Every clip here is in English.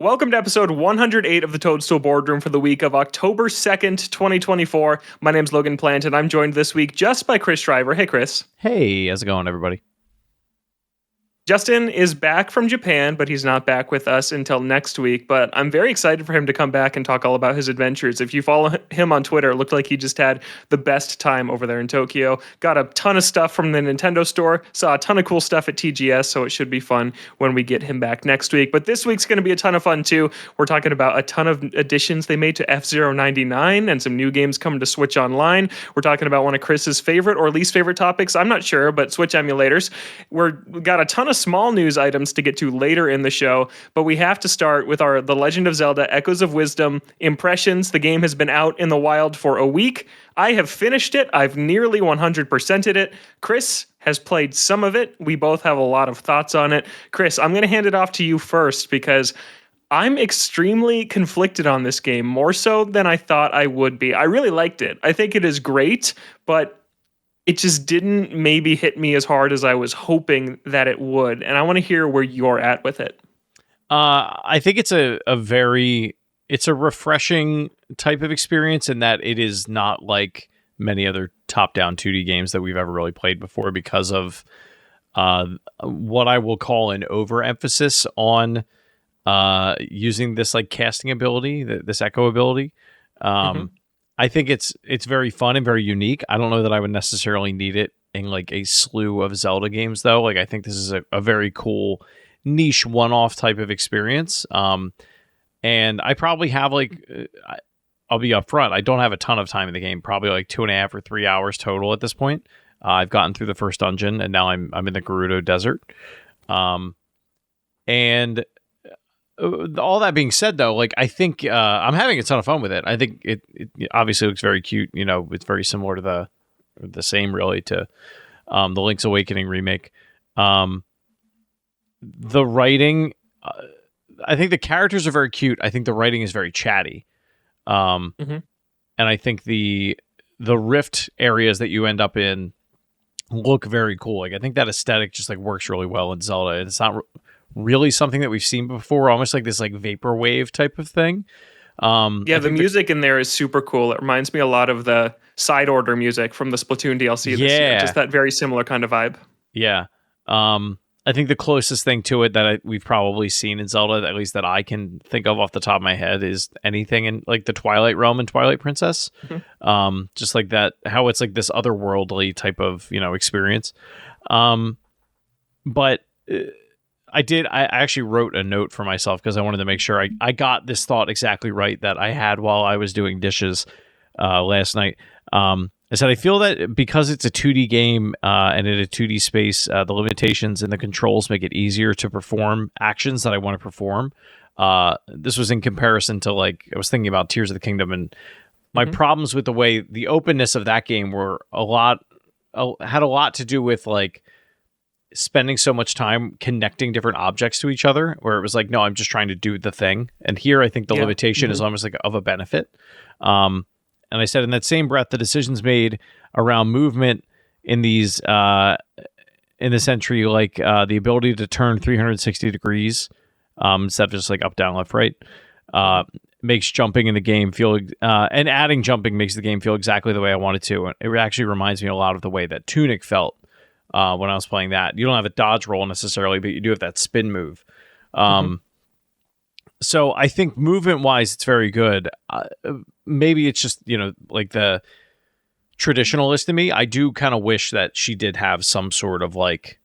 Welcome to episode 108 of the Toadstool Boardroom for the week of October 2nd, 2024. My name's Logan Plant, and I'm joined this week just by Chris Shriver. Hey, Chris. Hey, how's it going, everybody? Justin is back from Japan, but he's not back with us until next week. But I'm very excited for him to come back and talk all about his adventures. If you follow him on Twitter, it looked like he just had the best time over there in Tokyo. Got a ton of stuff from the Nintendo store, saw a ton of cool stuff at TGS, so it should be fun when we get him back next week. But this week's going to be a ton of fun, too. We're talking about a ton of additions they made to F-Zero 99 and some new games coming to Switch Online. We're talking about one of Chris's favorite or least favorite topics. I'm not sure, but Switch emulators. We got a ton of small news items to get to later in the show, but we have to start with our The Legend of Zelda Echoes of Wisdom impressions. The game has been out in the wild for a week. I have finished it. I've nearly 100%ed it. Chris has played some of it. We both have a lot of thoughts on it. Chris, I'm going to hand it off to you first because I'm extremely conflicted on this game, more so than I thought I would be. I really liked it. I think it is great, but it just didn't maybe hit me as hard as I was hoping that it would. And I want to hear where you're at with it. I think it's a refreshing type of experience in that it is not like many other top-down 2D games that we've ever really played before because of what I will call an overemphasis on using this like casting ability, this echo ability. I think it's very fun and very unique. I don't know that I would necessarily need it in like a slew of Zelda games, though. Like I think this is a very cool niche one-off type of experience. And I probably have I'll be upfront, I don't have a ton of time in the game, probably like 2.5 or 3 hours total at this point. I've gotten through the first dungeon and now I'm in the Gerudo Desert. And all that being said, though, like I think I'm having a ton of fun with it. I think it obviously looks very cute. You know, it's very similar to the same really to the Link's Awakening remake. The writing, I think the characters are very cute. I think the writing is very chatty, and I think the rift areas that you end up in look very cool. Like I think that aesthetic just like works really well in Zelda. It's not really something that we've seen before, almost like this like vaporwave type of thing. The music in there is super cool. It reminds me a lot of the side order music from the Splatoon DLC this year. Just that very similar kind of vibe. Yeah. I think the closest thing to it that we've probably seen in Zelda, at least that I can think of off the top of my head, is anything in like the Twilight Realm and Twilight Princess. Just like that, how it's like this otherworldly type of, experience. But I actually wrote a note for myself because I wanted to make sure I got this thought exactly right that I had while I was doing dishes last night. I said, I feel that because it's a 2D game and in a 2D space, the limitations and the controls make it easier to perform actions that I want to perform. This was in comparison to like, I was thinking about Tears of the Kingdom, and my problems with the way the openness of that game were had a lot to do with like spending so much time connecting different objects to each other, where it was like, no, I'm just trying to do the thing. And here I think the limitation is almost like of a benefit. And I said in that same breath, the decisions made around movement in these in this entry, like the ability to turn 360 degrees instead of just like up, down, left, right, makes jumping in the game feel and adding jumping makes the game feel exactly the way I want it to. And it actually reminds me a lot of the way that Tunic felt when I was playing that. You don't have a dodge roll necessarily, but you do have that spin move. So I think movement-wise, it's very good. Maybe it's just, like the traditionalist in me. I do kind of wish that she did have some sort of like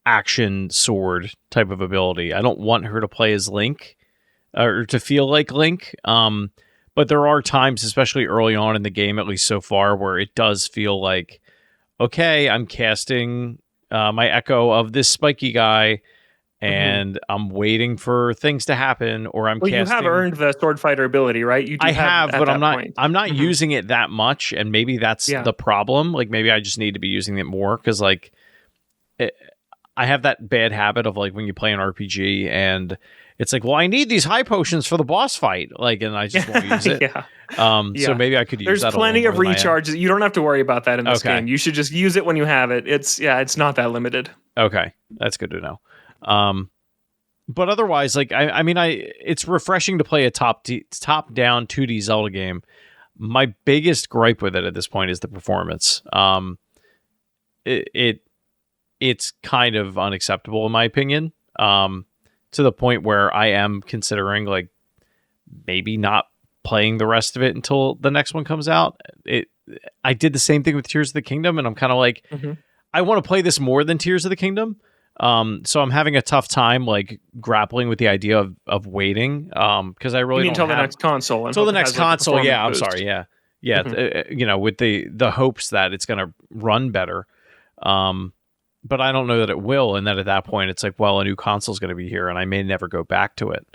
action sword type of ability. I don't want her to play as Link or to feel like Link. But there are times, especially early on in the game, at least so far, where it does feel like, okay, I'm casting my echo of this spiky guy, and I'm waiting for things to happen, or I'm casting... you have earned the sword fighter ability, right? You do I have, but I'm not point. using it that much, and maybe that's the problem. Like maybe I just need to be using it more, because like I have that bad habit of like when you play an RPG and it's like, well, I need these high potions for the boss fight, like, and I just won't use it. So maybe I could use that. There's plenty of recharges. You don't have to worry about that in this game. You should just use it when you have it. It's not that limited. Okay, that's good to know. but otherwise, like I mean, it's refreshing to play a top down 2D Zelda game. My biggest gripe with it at this point is the performance. It, it it's kind of unacceptable in my opinion. To the point where I am considering like maybe not playing the rest of it until the next one comes out. I did the same thing with Tears of the Kingdom, and I'm kind of like, I want to play this more than Tears of the Kingdom. So I'm having a tough time like grappling with the idea of waiting. Because I really You mean don't until the have next console? until the next console. Yeah, I'm boost. sorry. Yeah. With the hopes that it's going to run better. But I don't know that it will, and that at that point it's like, well, a new console is going to be here, and I may never go back to it.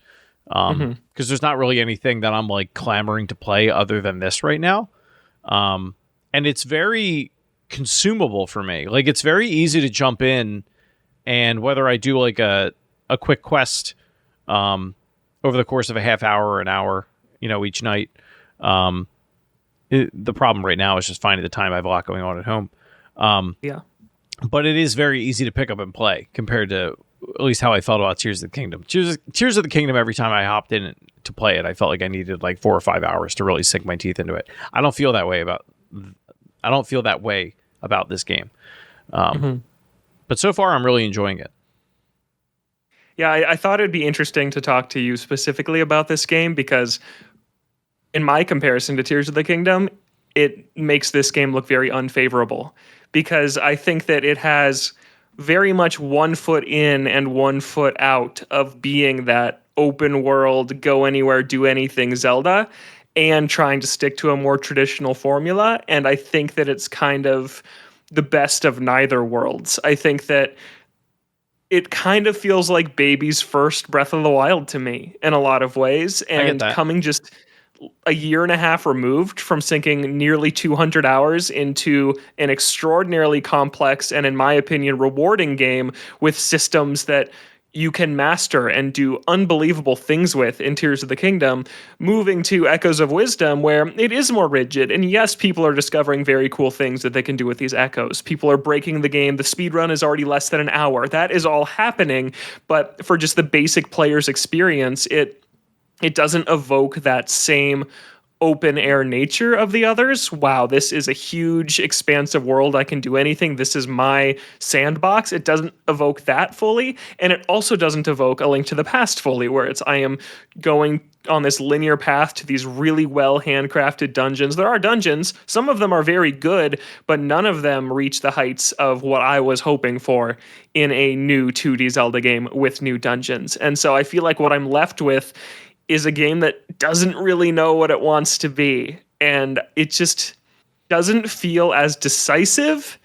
Because there's not really anything that I'm like clamoring to play other than this right now. And it's very consumable for me. Like it's very easy to jump in, and whether I do like a quick quest over the course of a half hour or an hour, each night. The problem right now is just finding the time. I have a lot going on at home. Yeah. But it is very easy to pick up and play compared to at least how I felt about Tears of the Kingdom. Tears of the Kingdom, every time I hopped in to play it, I felt like I needed like 4 or 5 hours to really sink my teeth into it. I don't feel that way about this game. But so far, I'm really enjoying it. Yeah, I thought it'd be interesting to talk to you specifically about this game because in my comparison to Tears of the Kingdom, it makes this game look very unfavorable because I think that it has very much 1 foot in and 1 foot out of being that open world, go anywhere, do anything Zelda, and trying to stick to a more traditional formula. And I think that it's kind of the best of neither worlds. I think that it kind of feels like baby's first Breath of the Wild to me in a lot of ways. I get And that. coming just a year and a half removed from sinking nearly 200 hours into an extraordinarily complex and, in my opinion, rewarding game with systems that you can master and do unbelievable things with in Tears of the Kingdom, moving to Echoes of Wisdom, where it is more rigid. And yes, people are discovering very cool things that they can do with these echoes. People are breaking the game. The speed run is already less than an hour. That is all happening. But for just the basic player's experience, it doesn't evoke that same open air nature of the others. Wow, this is a huge, expansive world. I can do anything. This is my sandbox. It doesn't evoke that fully. And it also doesn't evoke A Link to the Past fully, where it's I am going on this linear path to these really well handcrafted dungeons. There are dungeons. Some of them are very good, but none of them reach the heights of what I was hoping for in a new 2D Zelda game with new dungeons. And so I feel like what I'm left with is a game that doesn't really know what it wants to be. And it just doesn't feel as decisive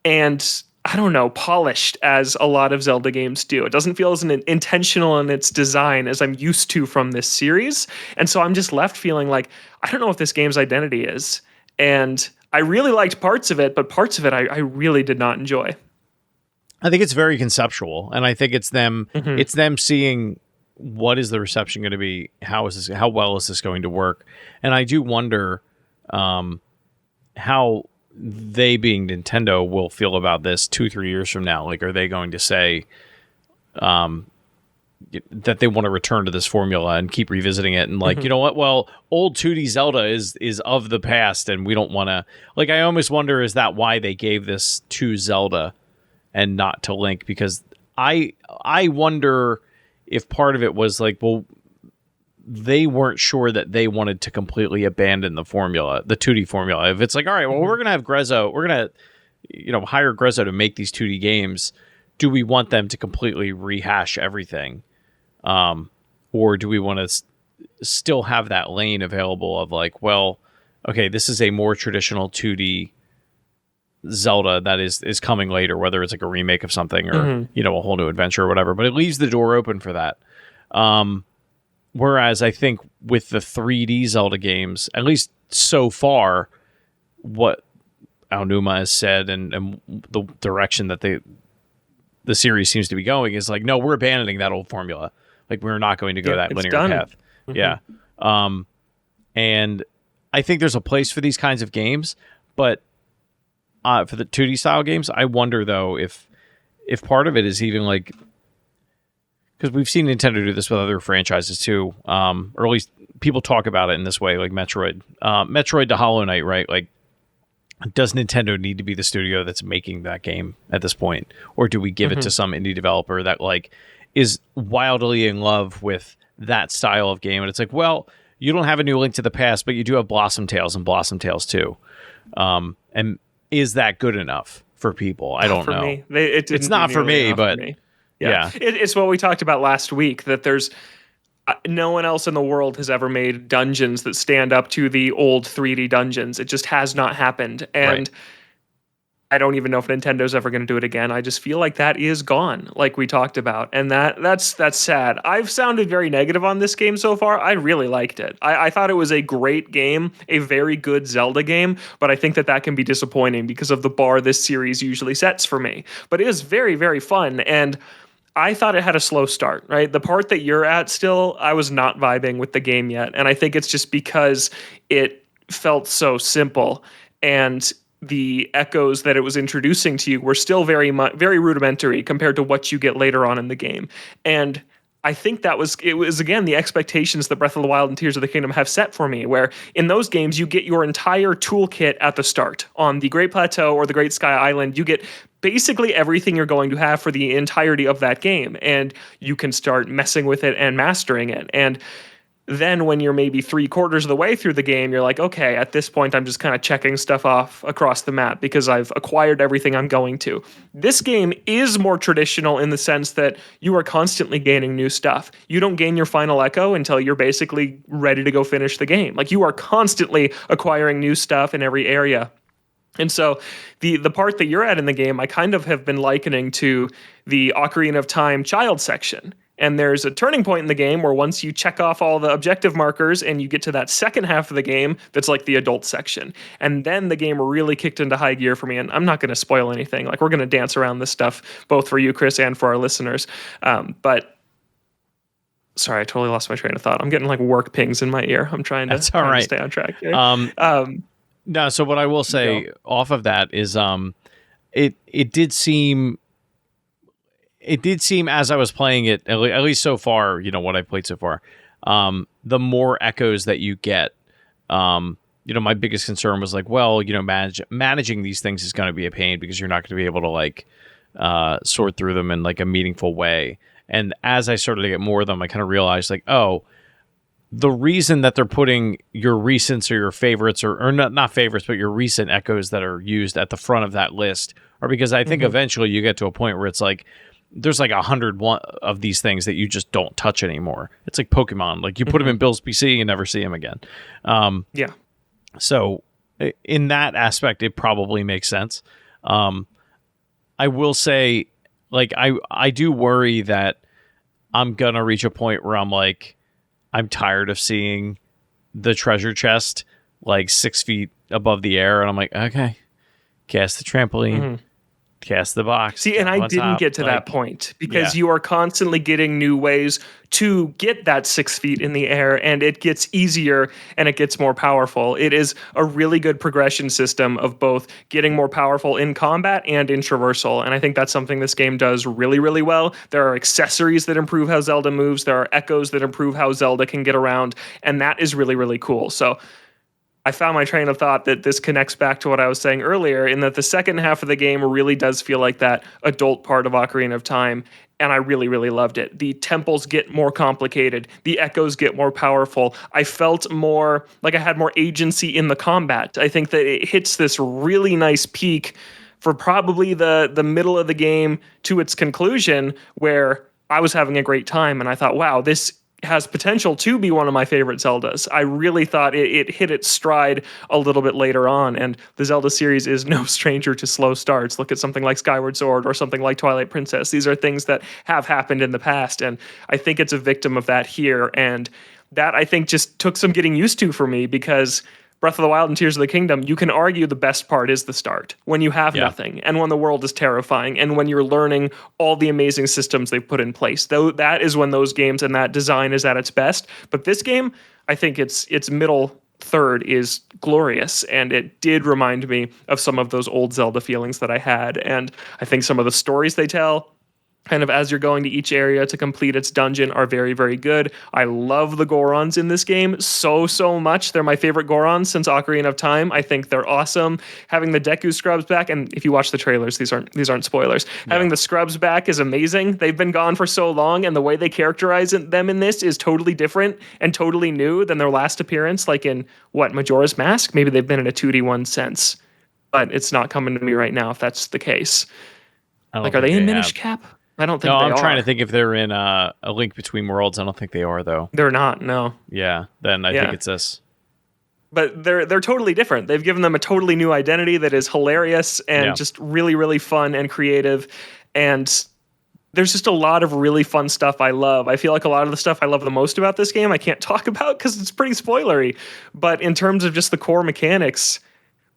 and, I don't know, polished as a lot of Zelda games do. It doesn't feel as intentional in its design as I'm used to from this series. And so I'm just left feeling like, I don't know what this game's identity is. And I really liked parts of it, but parts of it I really did not enjoy. I think it's very conceptual, and I think it's them seeing what is the reception going to be, how well is this going to work, and I do wonder how they, being Nintendo, will feel about this 2-3 years from now. Like, are they going to say that they want to return to this formula and keep revisiting it, and like, you know what, well, old 2D Zelda is of the past, and we don't want to, like, I almost wonder, is that why they gave this to Zelda and not to Link? Because I wonder if part of it was like, well, they weren't sure that they wanted to completely abandon the formula, the 2D formula. If it's like, all right, well, we're going to have Grezzo, we're going to, hire Grezzo to make these 2D games. Do we want them to completely rehash everything? Or do we want to still have that lane available of like, well, okay, this is a more traditional 2D Zelda that is coming later, whether it's like a remake of something or a whole new adventure or whatever, but it leaves the door open for that. Whereas I think with the 3D Zelda games, at least so far, what Aonuma has said and the direction that the series seems to be going is like, no, we're abandoning that old formula. Like, we're not going to go that linear path. Yeah. And I think there's a place for these kinds of games, but for the 2D style games, I wonder though if part of it is even like because we've seen Nintendo do this with other franchises too, or at least people talk about it in this way, like Metroid to Hollow Knight, right? Like, does Nintendo need to be the studio that's making that game at this point, or do we give it to some indie developer that like is wildly in love with that style of game? And it's like, well, you don't have a New Link to the Past, but you do have Blossom Tales and Blossom Tales 2. And is that good enough for people? I don't For know. me, it didn't It's do not for nearly me, enough for but me. yeah, It's what we talked about last week, that there's no one else in the world has ever made dungeons that stand up to the old 3D dungeons. It just has not happened. right. And I don't even know if Nintendo's ever going to do it again. I just feel like that is gone, like we talked about, and that's sad. I've sounded very negative on this game so far. I really liked it. I thought it was a great game, a very good Zelda game, but I think that can be disappointing because of the bar this series usually sets for me. But it is very, very fun, and I thought it had a slow start, right? The part that you're at still, I was not vibing with the game yet, and I think it's just because it felt so simple, and the echoes that it was introducing to you were still very rudimentary compared to what you get later on in the game. And I think it was again the expectations that Breath of the Wild and Tears of the Kingdom have set for me, where in those games you get your entire toolkit at the start. On the Great Plateau or the Great Sky Island, you get basically everything you're going to have for the entirety of that game, and you can start messing with it and mastering it. And then when you're maybe 3/4 of the way through the game, you're like, okay, at this point, I'm just kind of checking stuff off across the map because I've acquired everything I'm going to. This game is more traditional in the sense that you are constantly gaining new stuff. You don't gain your final echo until you're basically ready to go finish the game. Like, you are constantly acquiring new stuff in every area. And so the part that you're at in the game, I kind of have been likening to the Ocarina of Time child section. And there's a turning point in the game where once you check off all the objective markers and you get to that second half of the game, that's like the adult section. And then the game really kicked into high gear for me. And I'm not going to spoil anything. Like, we're going to dance around this stuff, both for you, Chris, and for our listeners. But sorry, I totally lost my train of thought. I'm getting like work pings in my ear. I'm trying to, That's all right. stay on track here. No, so what I will say off of that is it did seem as I was playing it, at least so far, what I played so far, the more echoes that you get, my biggest concern was like, well, managing these things is going to be a pain because you're not going to be able to like sort through them in like a meaningful way. And as I started to get more of them, I kind of realized like, oh, the reason that they're putting your recents or your favorites or not favorites, but your recent echoes that are used at the front of that list are because I think eventually you get to a point where it's like, there's like 100 of these things that you just don't touch anymore. It's like Pokemon. Like, you put them in Bill's PC and never see him again. Yeah. So in that aspect, it probably makes sense. I will say, like, I do worry that I'm going to reach a point where I'm like, I'm tired of seeing the treasure chest like 6 feet above the air. And I'm like, okay, cast the trampoline. Cast the box. See, and I didn't get to that point because you are constantly getting new ways to get that 6 feet in the air, and it gets easier and it gets more powerful. It is a really good progression system of both getting more powerful in combat and in traversal, and I think that's something this game does really, really well. There are accessories that improve how Zelda moves. There are echoes that improve how Zelda can get around, and that is really, really cool. So I found my train of thought that this connects back to what I was saying earlier, in that the second half of the game really does feel like that adult part of Ocarina of Time, and I really, really loved it. The temples get more complicated. The echoes get more powerful. I felt more like I had more agency in the combat. I think that it hits this really nice peak for probably the middle of the game to its conclusion, where I was having a great time, and I thought, wow, this has potential to be one of my favorite Zeldas. I really thought it hit its stride a little bit later on, and the Zelda series is no stranger to slow starts. Look at something like Skyward Sword or something like Twilight Princess. These are things that have happened in the past, and I think it's a victim of that here, and that I think just took some getting used to for me, because Breath of the Wild and Tears of the Kingdom, you can argue the best part is the start, when you have nothing, and when the world is terrifying, and when you're learning all the amazing systems they've put in place. Though that is when those games and that design is at its best. But this game, I think its middle third is glorious, and it did remind me of some of those old Zelda feelings that I had. And I think some of the stories they tell, kind of as you're going to each area to complete its dungeon are very, very good. I love the Gorons in this game so much. They're my favorite Gorons since Ocarina of Time. I think they're awesome. Having the Deku Scrubs back, and if you watch the trailers, these aren't spoilers. Yeah. Having the Scrubs back is amazing. They've been gone for so long, and the way they characterize them in this is totally different and totally new than their last appearance, like in Majora's Mask? Maybe they've been in a 2D one since, but it's not coming to me right now if that's the case. Like, are they in Minish Cap? I don't think no, they I'm are. trying to think if they're in A Link Between Worlds. I don't think they are, though. They're not, no. Yeah, then I think it's this. But they're totally different. They've given them a totally new identity that is hilarious and just really, really fun and creative. And there's just a lot of really fun stuff I love. I feel like a lot of the stuff I love the most about this game I can't talk about because it's pretty spoilery. But in terms of just the core mechanics,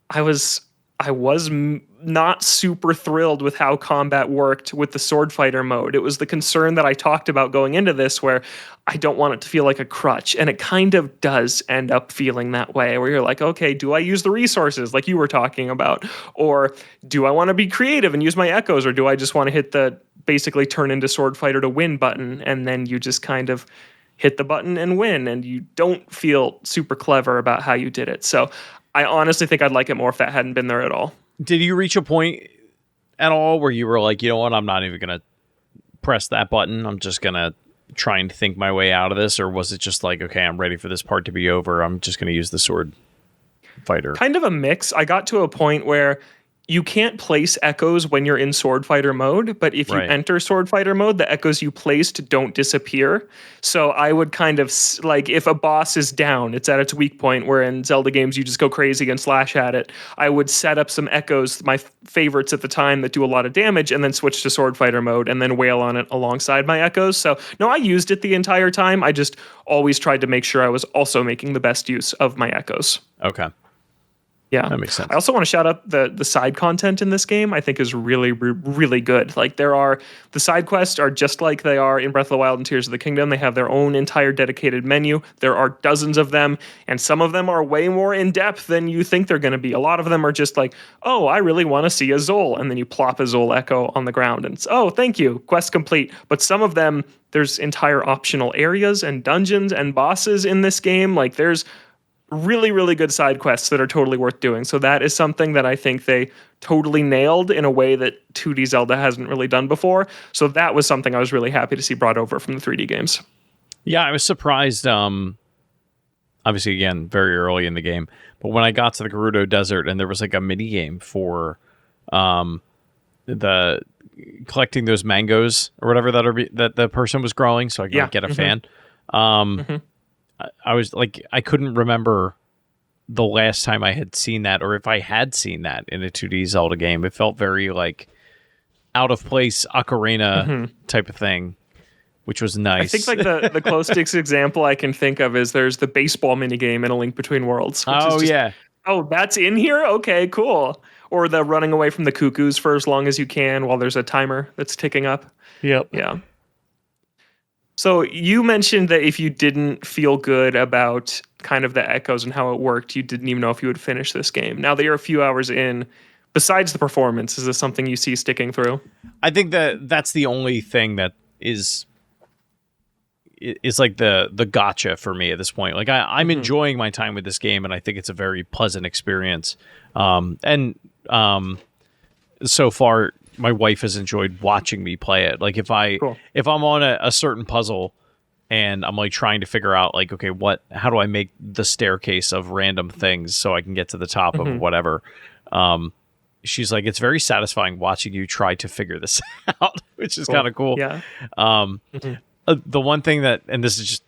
I was not super thrilled with how combat worked with the sword fighter mode. It was the concern that I talked about going into this, where I don't want it to feel like a crutch. And it kind of does end up feeling that way, where you're like, okay, do I use the resources like you were talking about? Or do I want to be creative and use my echoes? Or do I just want to hit the basically turn into sword fighter to win button? And then you just kind of hit the button and win. And you don't feel super clever about how you did it. So I honestly think I'd like it more if that hadn't been there at all. Did you reach a point at all where you were like, you know what, I'm not even going to press that button. I'm just going to try and think my way out of this? Or was it just like, okay, I'm ready for this part to be over. I'm just going to use the sword fighter? Kind of a mix. I got to a point where you can't place echoes when you're in sword fighter mode, but if you enter sword fighter mode, the echoes you placed don't disappear. So I would kind of, like, if a boss is down, it's at its weak point, where in Zelda games you just go crazy and slash at it. I would set up some echoes, my favorites at the time, that do a lot of damage, and then switch to sword fighter mode and then wail on it alongside my echoes. So no, I used it the entire time. I just always tried to make sure I was also making the best use of my echoes. Okay. Yeah, that makes sense. I also want to shout out the side content in this game. I think is really, really good. Like, the side quests are just like they are in Breath of the Wild and Tears of the Kingdom. They have their own entire dedicated menu. There are dozens of them, and some of them are way more in depth than you think they're going to be. A lot of them are just like, oh, I really want to see a Zol, and then you plop a Zol echo on the ground, and it's, oh, thank you, quest complete. But some of them, there's entire optional areas and dungeons and bosses in this game. Like, there's really, really good side quests that are totally worth doing. So that is something that I think they totally nailed in a way that 2D Zelda hasn't really done before. So that was something I was really happy to see brought over from the 3D games. Yeah, I was surprised. Obviously, again, very early in the game, but when I got to the Gerudo Desert and there was like a mini game for the collecting those mangoes or whatever that the person was growing, so I could get a fan. I was like, I couldn't remember the last time I had seen that, or if I had seen that in a 2D Zelda game. It felt very like out of place Ocarina type of thing, which was nice. I think like the closest example I can think of is there's the baseball minigame in A Link Between Worlds. Oh, that's in here? Okay, cool. Or the running away from the cuckoos for as long as you can while there's a timer that's ticking up. Yep. Yeah. So you mentioned that if you didn't feel good about kind of the echoes and how it worked, you didn't even know if you would finish this game. Now that you're a few hours in, besides the performance, is this something you see sticking through? I think that's the only thing that is like the gotcha for me at this point. Like I'm enjoying my time with this game, and I think it's a very pleasant experience. So far, my wife has enjoyed watching me play it. Like if I'm on a certain puzzle and I'm like trying to figure out like, okay, how do I make the staircase of random things so I can get to the top of whatever? She's like, it's very satisfying watching you try to figure this out, which is kind of cool. Yeah. The one thing that, and this is just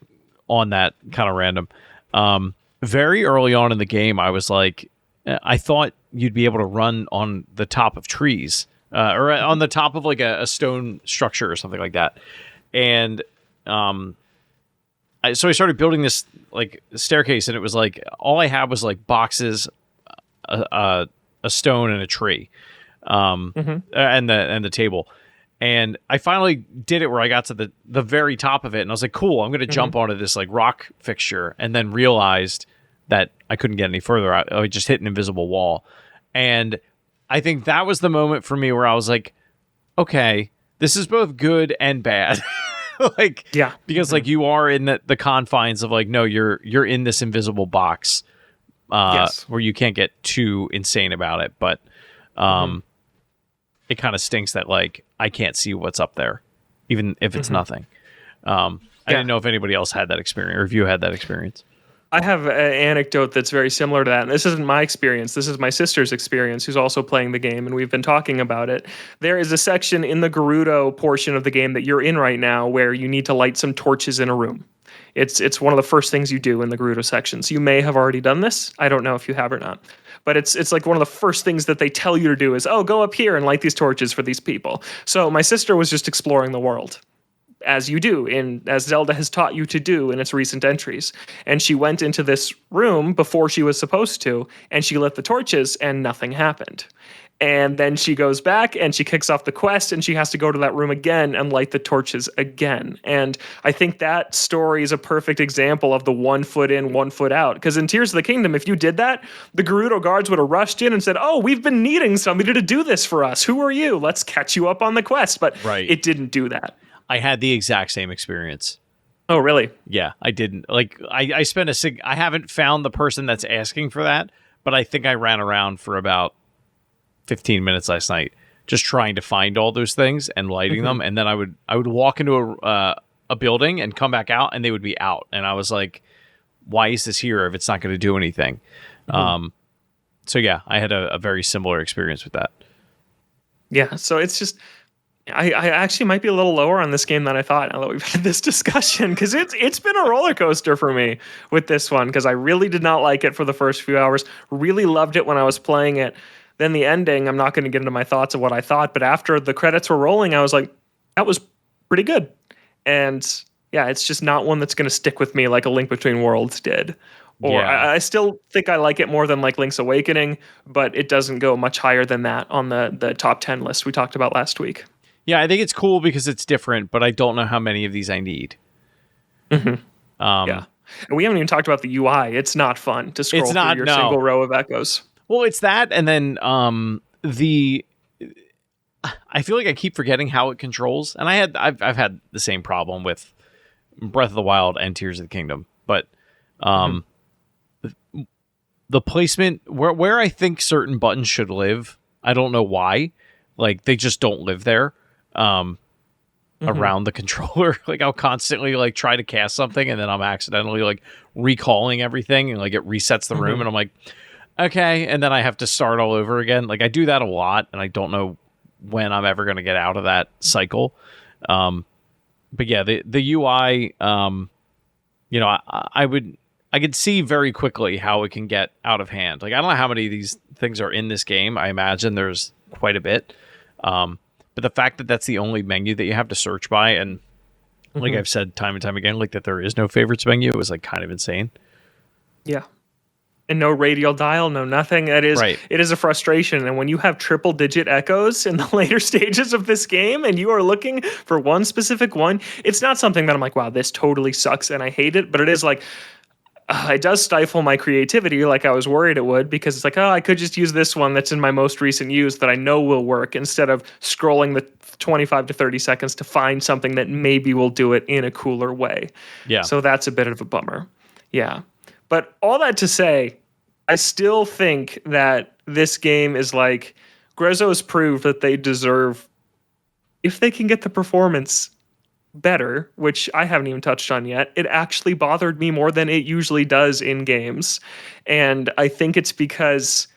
on that kind of random, very early on in the game, I was like, I thought you'd be able to run on the top of trees. Or on the top of like a stone structure or something like that. And so I started building this like staircase, and it was like all I had was like boxes, a stone, and a tree, and the table. And I finally did it where I got to the very top of it, and I was like, cool, I'm going to jump onto this like rock fixture, and then realized that I couldn't get any further. I just hit an invisible wall. And I think that was the moment for me where I was like, okay, this is both good and bad. Like, Yeah. because like you are in the confines of like, no, you're in this invisible box Yes. where you can't get too insane about it, but it kind of stinks that like I can't see what's up there, even if it's nothing. I didn't know if anybody else had that experience or if you had that experience. I have an anecdote that's very similar to that. And this isn't my experience. This is my sister's experience, who's also playing the game, and we've been talking about it. There is a section in the Gerudo portion of the game that you're in right now where you need to light some torches in a room. It's one of the first things you do in the Gerudo sections. You may have already done this. I don't know if you have or not. But it's like one of the first things that they tell you to do is, oh, go up here and light these torches for these people. So my sister was just exploring the world, as you do, as Zelda has taught you to do in its recent entries. And she went into this room before she was supposed to, and she lit the torches, and nothing happened. And then she goes back and she kicks off the quest, and she has to go to that room again and light the torches again. And I think that story is a perfect example of the 1 foot in, 1 foot out. Because in Tears of the Kingdom, if you did that, the Gerudo guards would have rushed in and said, oh, we've been needing somebody to do this for us. Who are you? Let's catch you up on the quest. But it didn't do that. I had the exact same experience. Oh, really? Yeah, I didn't. Like, I spent I haven't found the person that's asking for that, but I think I ran around for about 15 minutes last night just trying to find all those things and lighting them. And then I would walk into a building and come back out, and they would be out. And I was like, why is this here if it's not going to do anything? So yeah, I had a very similar experience with that. Yeah, so it's just... I actually might be a little lower on this game than I thought now that we've had this discussion, because it's been a roller coaster for me with this one, because I really did not like it for the first few hours, really loved it when I was playing it. Then the ending, I'm not going to get into my thoughts of what I thought, but after the credits were rolling, I was like, that was pretty good. And yeah, it's just not one that's going to stick with me like A Link Between Worlds did. Or I still think I like it more than like Link's Awakening, but it doesn't go much higher than that on the top 10 list we talked about last week. Yeah, I think it's cool because it's different, but I don't know how many of these I need. Yeah. And we haven't even talked about the UI. It's not fun to scroll through your single row of echoes. Well, it's that, and then I feel like I keep forgetting how it controls, and I've had the same problem with Breath of the Wild and Tears of the Kingdom, but the placement where I think certain buttons should live, I don't know why. Like, they just don't live there. Around the controller. Like, I'll constantly like try to cast something, and then I'm accidentally like recalling everything, and like it resets the room, and I'm like, okay, and then I have to start all over again. Like, I do that a lot, and I don't know when I'm ever going to get out of that cycle. But yeah, the UI, I could see very quickly how it can get out of hand. Like, I don't know how many of these things are in this game. I imagine there's quite a bit. But the fact that that's the only menu that you have to search by, and like I've said time and time again, like that there is no favorites menu, it was like kind of insane. Yeah. And no radial dial, no nothing. It is a frustration. And when you have triple digit echoes in the later stages of this game and you are looking for one specific one, it's not something that I'm like, wow, this totally sucks and I hate it. But it is like, it does stifle my creativity like I was worried it would, because it's like, oh, I could just use this one that's in my most recent use that I know will work, instead of scrolling the 25 to 30 seconds to find something that maybe will do it in a cooler way. Yeah. So that's a bit of a bummer. Yeah. But all that to say, I still think that this game is like, Grezzo has proved that they deserve, if they can get the performance better, which I haven't even touched on yet, it actually bothered me more than it usually does in games. And I think it's because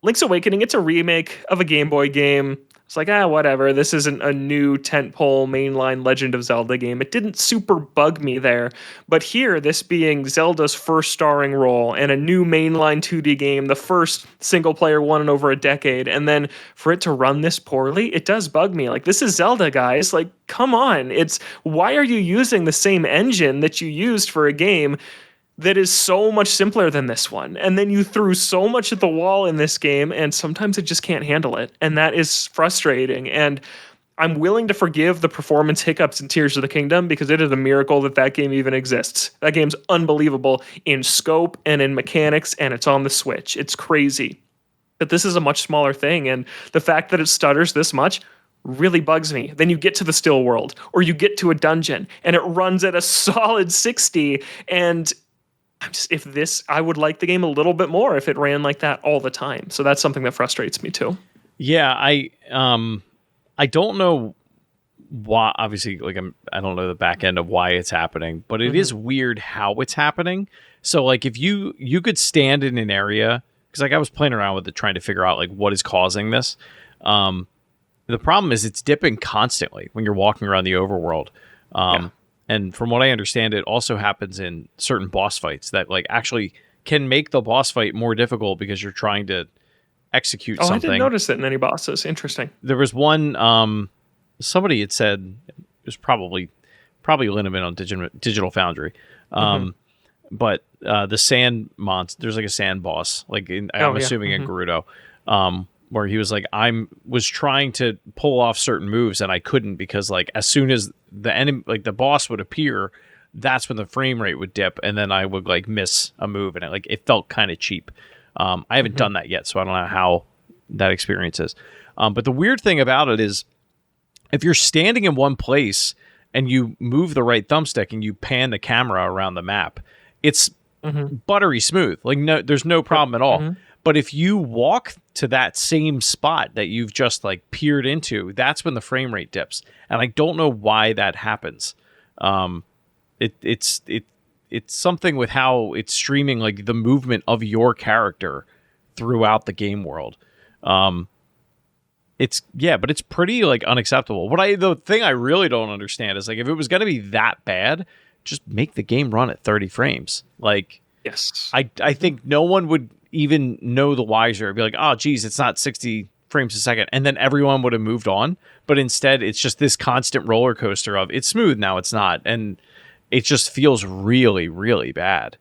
Link's Awakening, it's a remake of a Game Boy game. It's like, whatever. This isn't a new tentpole mainline Legend of Zelda game. It didn't super bug me there. But here, this being Zelda's first starring role and a new mainline 2D game, the first single player one in over a decade, and then for it to run this poorly, it does bug me. Like, this is Zelda, guys. Like, come on. Why are you using the same engine that you used for a game that is so much simpler than this one? And then you threw so much at the wall in this game, and sometimes it just can't handle it. And that is frustrating. And I'm willing to forgive the performance hiccups in Tears of the Kingdom, because it is a miracle that game even exists. That game's unbelievable in scope and in mechanics, and it's on the Switch. It's crazy. But this is a much smaller thing, and the fact that it stutters this much really bugs me. Then you get to the still world or you get to a dungeon and it runs at a solid 60, and I would like the game a little bit more if it ran like that all the time. So that's something that frustrates me too. Yeah, I don't know why. Obviously, like I don't know the back end of why it's happening, but it is weird how it's happening. So like if you could stand in an area, because like I was playing around with it trying to figure out like what is causing this. The problem is it's dipping constantly when you're walking around the overworld. And from what I understand, it also happens in certain boss fights that like actually can make the boss fight more difficult because you're trying to execute Oh, I something. didn't notice it in any bosses. Interesting. There was one, somebody had said it was probably limited on Digital Foundry. But the sand monster, there's like a sand boss, like I'm assuming in Gerudo, where he was like, was trying to pull off certain moves and I couldn't because like as soon as the enemy, like the boss would appear, that's when the frame rate would dip and then I would like miss a move and it felt kind of cheap. I haven't done that yet, so I don't know how that experience is. But the weird thing about it is if you're standing in one place and you move the right thumbstick and you pan the camera around the map, it's buttery smooth. Like there's no problem at all. But if you walk to that same spot that you've just like peered into, that's when the frame rate dips. And I don't know why that happens. It's something with how it's streaming like the movement of your character throughout the game world. But it's pretty like unacceptable. The thing I really don't understand is like if it was going to be that bad, just make the game run at 30 frames. Like, yes, I think no one would even know the wiser. It'd be like, oh, geez, it's not 60 frames a second. And then everyone would have moved on. But instead, it's just this constant roller coaster of it's smooth, now it's not. And it just feels really, really bad.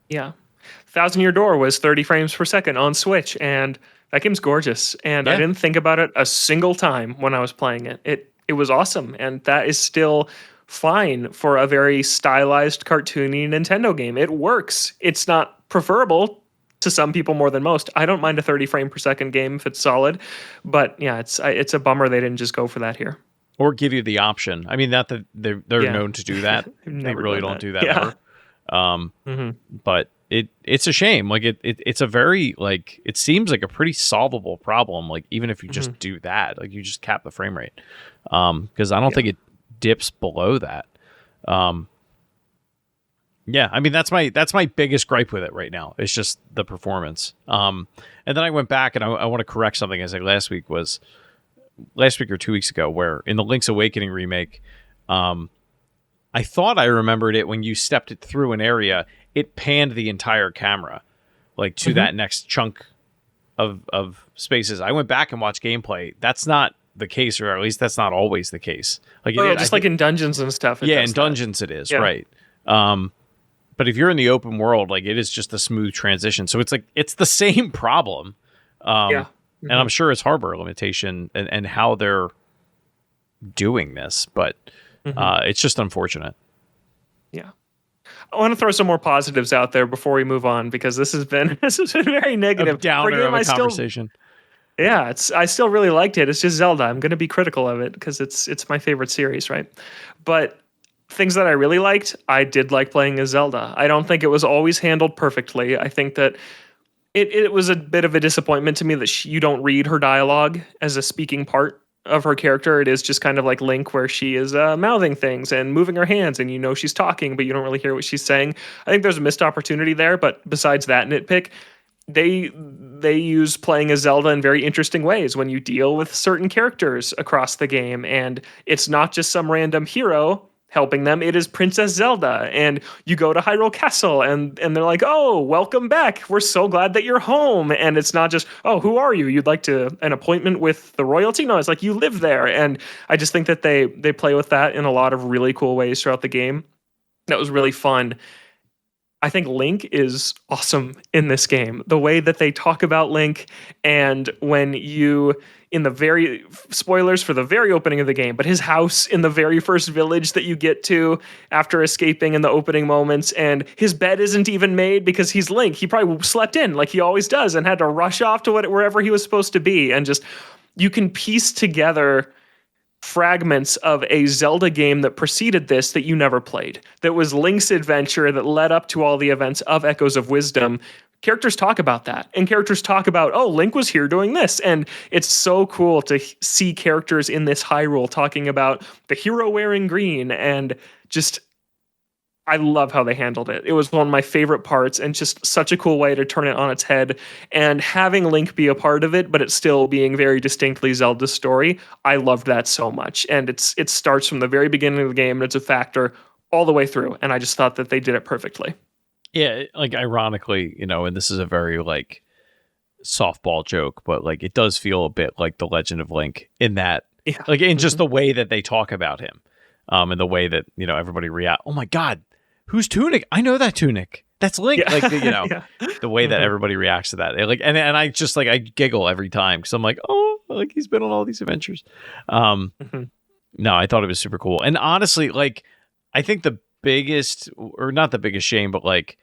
Yeah. Thousand Year Door was 30 frames per second on Switch, and that game's gorgeous. And I didn't think about it a single time when I was playing it. It was awesome. And that is still fine for a very stylized, cartoony Nintendo game. It works. It's not preferable to some people more than most. I don't mind a 30 frame per second game if it's solid, but yeah, it's a bummer they didn't just go for that here. Or give you the option. I mean, not that they're known to do that. They really don't do that ever. But it's a shame. Like it's a very like it seems like a pretty solvable problem. Like even if you just do that, like you just cap the frame rate, because I don't think it dips below that. Yeah, I mean that's my biggest gripe with it right now. It's just the performance. And then I went back and I want to correct something I said last week or 2 weeks ago, where in the Link's Awakening remake, I thought I remembered it when you stepped it through an area, it panned the entire camera, like to that next chunk of spaces. I went back and watched gameplay. That's not the case, or at least that's not always the case. Like like in dungeons and stuff. In dungeons it is, right. But if you're in the open world, like it is just a smooth transition. So it's like it's the same problem. And I'm sure it's hardware limitation and how they're doing this, but it's just unfortunate. Yeah. I want to throw some more positives out there before we move on, because this has been very negative. A downer of a conversation. I still really liked it. It's just Zelda. I'm going to be critical of it because it's my favorite series, right? But things that I really liked, I did like playing as Zelda. I don't think it was always handled perfectly. I think that it was a bit of a disappointment to me that you don't read her dialogue as a speaking part of her character. It is just kind of like Link, where she is mouthing things and moving her hands, and you know she's talking, but you don't really hear what she's saying. I think there's a missed opportunity there, but besides that nitpick, they use playing as Zelda in very interesting ways when you deal with certain characters across the game, and it's not just some random hero helping them. It is Princess Zelda, and you go to Hyrule Castle, and they're like, "Oh, welcome back. We're so glad that you're home." And it's not just, "Oh, who are you? You'd like an appointment with the royalty?" No, it's like you live there, and I just think that they play with that in a lot of really cool ways throughout the game. That was really fun. I think Link is awesome in this game. The way that they talk about Link, and when you, in the very, spoilers for the very opening of the game, but his house in the very first village that you get to after escaping in the opening moments, and his bed isn't even made because he's Link. He probably slept in like he always does and had to rush off to wherever he was supposed to be. And just, you can piece together fragments of a Zelda game that preceded this that you never played. That was Link's adventure that led up to all the events of Echoes of Wisdom. Characters talk about that, and characters talk about, oh, Link was here doing this. And it's so cool to see characters in this Hyrule talking about the hero wearing green, and just, I love how they handled it. It was one of my favorite parts, and just such a cool way to turn it on its head. And having Link be a part of it, but it still being very distinctly Zelda's story, I loved that so much. And it starts from the very beginning of the game, and it's a factor all the way through. And I just thought that they did it perfectly. Yeah, like ironically, and this is a very like softball joke, but like it does feel a bit like The Legend of Link in that, like in just the way that they talk about him, and the way that everybody react. Oh my God, who's Tunic? I know that Tunic. That's Link. Yeah. Like the way that everybody reacts to that, like, and I just like I giggle every time because I'm like, oh, like he's been on all these adventures. No, I thought it was super cool, and honestly, like I think the biggest, or not the biggest shame, but like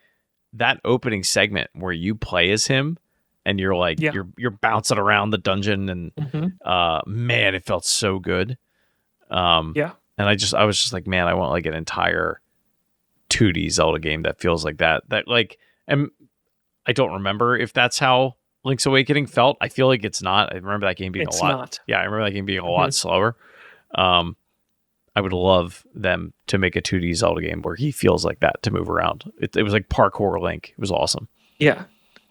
that opening segment where you play as him and you're like you're bouncing around the dungeon, and man, it felt so good. And I was just like, man, I want like an entire 2D Zelda game that feels like that like, and I don't remember if that's how Link's Awakening felt. I feel like it's not. I remember that game being a lot. Yeah, I remember that game being a lot slower. I would love them to make a 2D Zelda game where he feels like that to move around. It was like parkour Link. It was awesome. Yeah.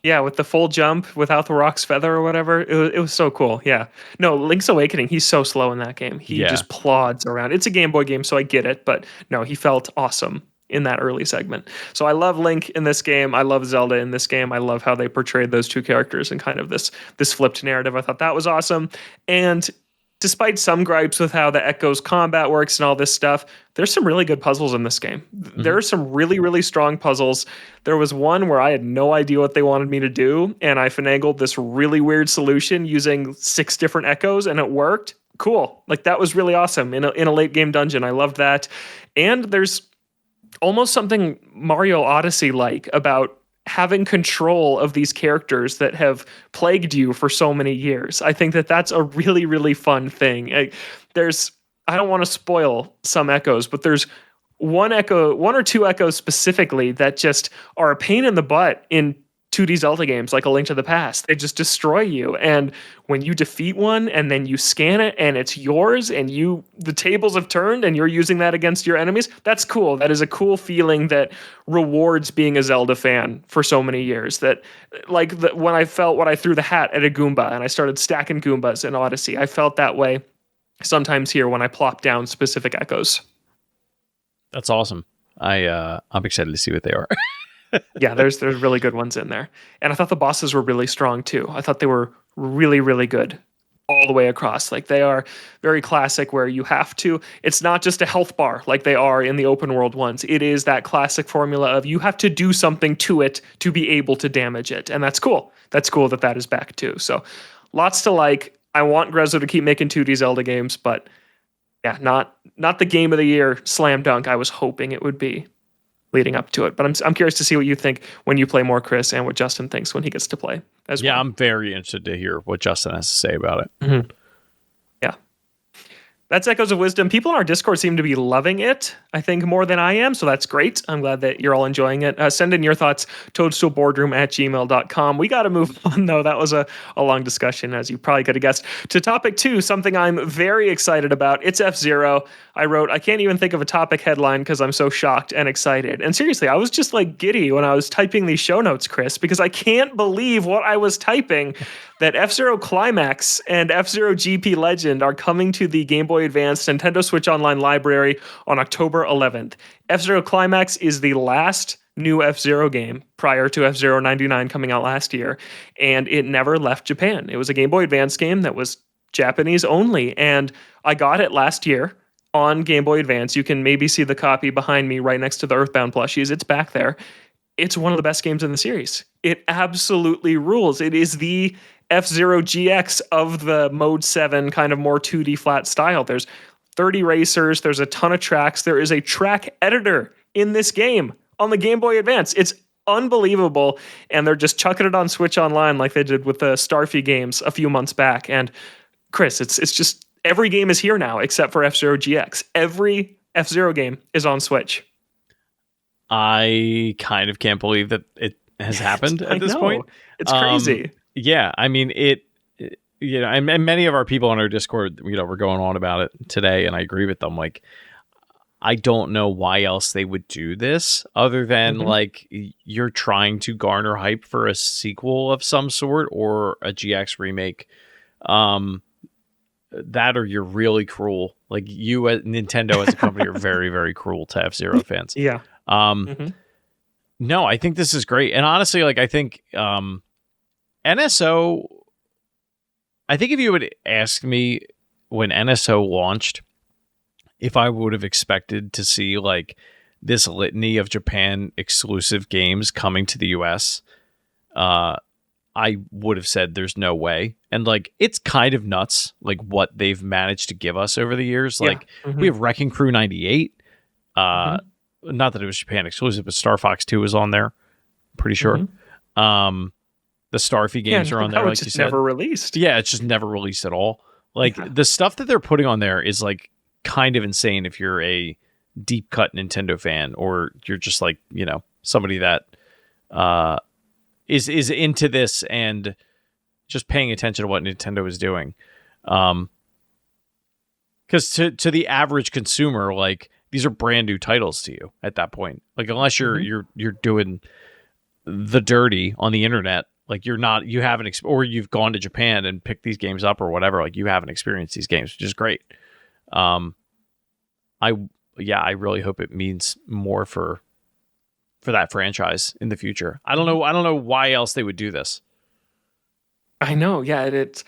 Yeah, with the full jump without the Rock's Feather or whatever. It was so cool. Yeah. No, Link's Awakening, he's so slow in that game. He just plods around. It's a Game Boy game, so I get it. But no, he felt awesome in that early segment. So I love Link in this game. I love Zelda in this game. I love how they portrayed those two characters in kind of this flipped narrative. I thought that was awesome. And despite some gripes with how the Echoes combat works and all this stuff, there's some really good puzzles in this game. There are some really, really strong puzzles. There was one where I had no idea what they wanted me to do, and I finagled this really weird solution using 6 different Echoes, and it worked. Cool. Like, that was really awesome in a late game dungeon. I loved that. And there's almost something Mario Odyssey-like about having control of these characters that have plagued you for so many years. I think that that's a really, really fun thing. I don't want to spoil some Echoes, but there's one or two Echoes specifically that just are a pain in the butt in 2D Zelda games like A Link to the Past. They just destroy you. And when you defeat one and then you scan it and it's yours and the tables have turned and you're using that against your enemies, that's cool. That is a cool feeling that rewards being a Zelda fan for so many years. That when I felt when I threw the hat at a Goomba and I started stacking Goombas in Odyssey, I felt that way sometimes here when I plop down specific Echoes. That's awesome. I'm excited to see what they are. Yeah, there's really good ones in there. And I thought the bosses were really strong too. I thought they were really, really good all the way across. Like, they are very classic where it's not just a health bar like they are in the open world ones. It is that classic formula of you have to do something to it to be able to damage it. And that's cool. That's cool that is back too. So lots to like. I want Grezzo to keep making 2D Zelda games, but yeah, not the game of the year slam dunk I was hoping it would be leading up to it. But I'm curious to see what you think when you play more, Chris, and what Justin thinks when he gets to play as well. Yeah, I'm very interested to hear what Justin has to say about it. Mm-hmm. Yeah. That's Echoes of Wisdom. People in our Discord seem to be loving it, I think, more than I am, so that's great. I'm glad that you're all enjoying it. Send in your thoughts, toadstoolboardroom@gmail.com. We got to move on, though. That was a long discussion, as you probably could have guessed. To topic 2, something I'm very excited about. It's F-Zero. I wrote, I can't even think of a topic headline because I'm so shocked and excited. And seriously, I was just like giddy when I was typing these show notes, Chris, because I can't believe what I was typing, that F-Zero Climax and F-Zero GP Legend are coming to the Game Boy Advance Nintendo Switch Online library on October 11th. F-Zero Climax is the last new F-Zero game prior to F-Zero 99 coming out last year, and it never left Japan. It was a Game Boy Advance game that was Japanese only, and I got it last year on Game Boy Advance. You can maybe see the copy behind me right next to the Earthbound plushies. It's back there. It's one of the best games in the series. It absolutely rules. It is the F-Zero GX of the Mode 7 kind of more 2D flat style. There's 30 racers. There's a ton of tracks. There is a track editor in this game on the Game Boy Advance. It's unbelievable. And they're just chucking it on Switch Online like they did with the Starfy games a few months back. And Chris, it's just every game is here now except for F-Zero GX. Every F-Zero game is on Switch. I kind of can't believe that it has happened I at this know. point. It's crazy. Yeah, I mean and many of our people on our Discord, were going on about it today, and I agree with them. Like, I don't know why else they would do this other than Mhm. like you're trying to garner hype for a sequel of some sort or a GX remake. Um, that or you're really cruel. Like you at Nintendo as a company are very, very cruel to F-Zero fans. Yeah. Um, Mhm. no, I think this is great. And honestly, like I think NSO, I think if you would ask me when NSO launched, if I would have expected to see like this litany of Japan exclusive games coming to the US, I would have said there's no way. And like it's kind of nuts, like what they've managed to give us over the years. Yeah. Like we Mhm. have Wrecking Crew 98. Uh, Mhm. not that it was Japan exclusive, but Star Fox 2 is on there. Pretty sure. Mhm. Um, the Starfy Yeah, games are on that there, was like you just said. never released. Yeah, it's just never released at all. Like Yeah. the stuff that they're putting on there is like kind of insane if you're a deep cut Nintendo fan or you're just like, somebody that uh is into this and just paying attention to what Nintendo is doing. Because to the average consumer, like these are brand new titles to you at that point. Like unless you're Mhm. you're doing the dirty on the internet, like you haven't or you've gone to Japan and picked these games up or whatever, like you haven't experienced these games, which is great. Um, I I really hope it means more for that franchise in the future. Mhm. I don't know why else they would do this. I know. Yeah, it's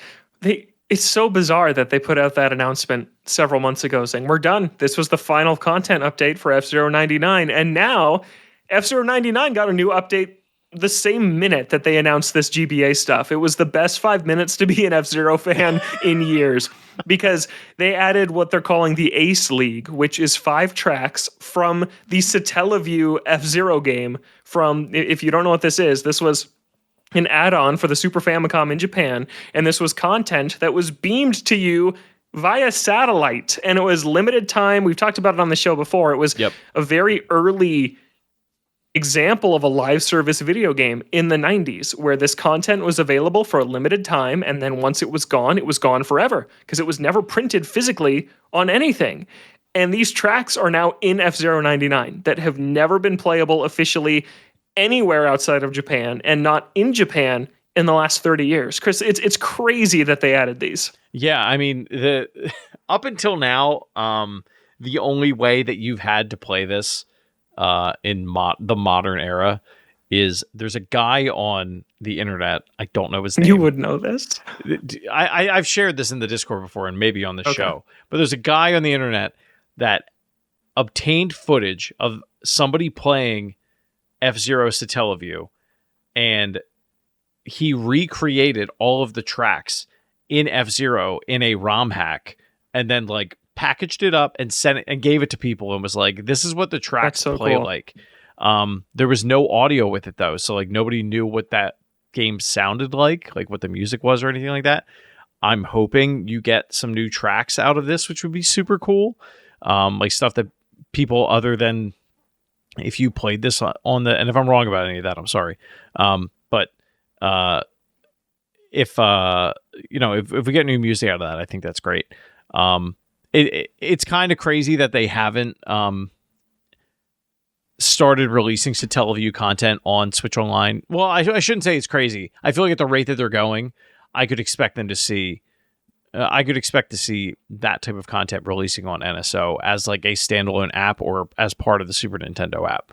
so bizarre that they put out that announcement several months ago saying we're done. This was the final content update for F-Zero 99, and now F-Zero 99 got a new update the same minute that they announced this GBA stuff. It was the best 5 minutes to be an F-Zero fan in years because they added what they're calling the Ace League, which is 5 tracks from the Satellaview F-Zero game from, if you don't know what this was an add-on for the Super Famicom in Japan, and this was content that was beamed to you via satellite, and it was limited time. We've talked about it on the show before. It was Yep. a very early example of a live service video game in the 90s where this content was available for a limited time, and then once it was gone forever because it was never printed physically on anything. And these tracks are now in F-Zero 99 that have never been playable officially anywhere outside of Japan and not in Japan in the last 30 years. Chris, it's crazy that they added these. Yeah, I mean the up until now, the only way that you've had to play this in the modern era is there's a guy on the internet. I don't know his You name. would know this. I've shared this in the Discord before and maybe on the Okay. show, but there's a guy on the internet that obtained footage of somebody playing F-Zero Satellaview, and he recreated all of the tracks in F-Zero in a ROM hack and then like packaged it up and sent it and gave it to people and was like, this is what the tracks That's so play cool. like. There was no audio with it though, so like nobody knew what that game sounded like what the music was or anything like that. I'm hoping you get some new tracks out of this, which would be super cool. Like stuff that people other than if you played this on the, and if I'm wrong about any of that, I'm sorry. But if if we get new music out of that, I think that's great. It's kind of crazy that they haven't started releasing Satellaview content on Switch Online. Well, I shouldn't say it's crazy. I feel like at the rate that they're going, I could expect them to see. I could expect to see that type of content releasing on NSO as like a standalone app or as part of the Super Nintendo app.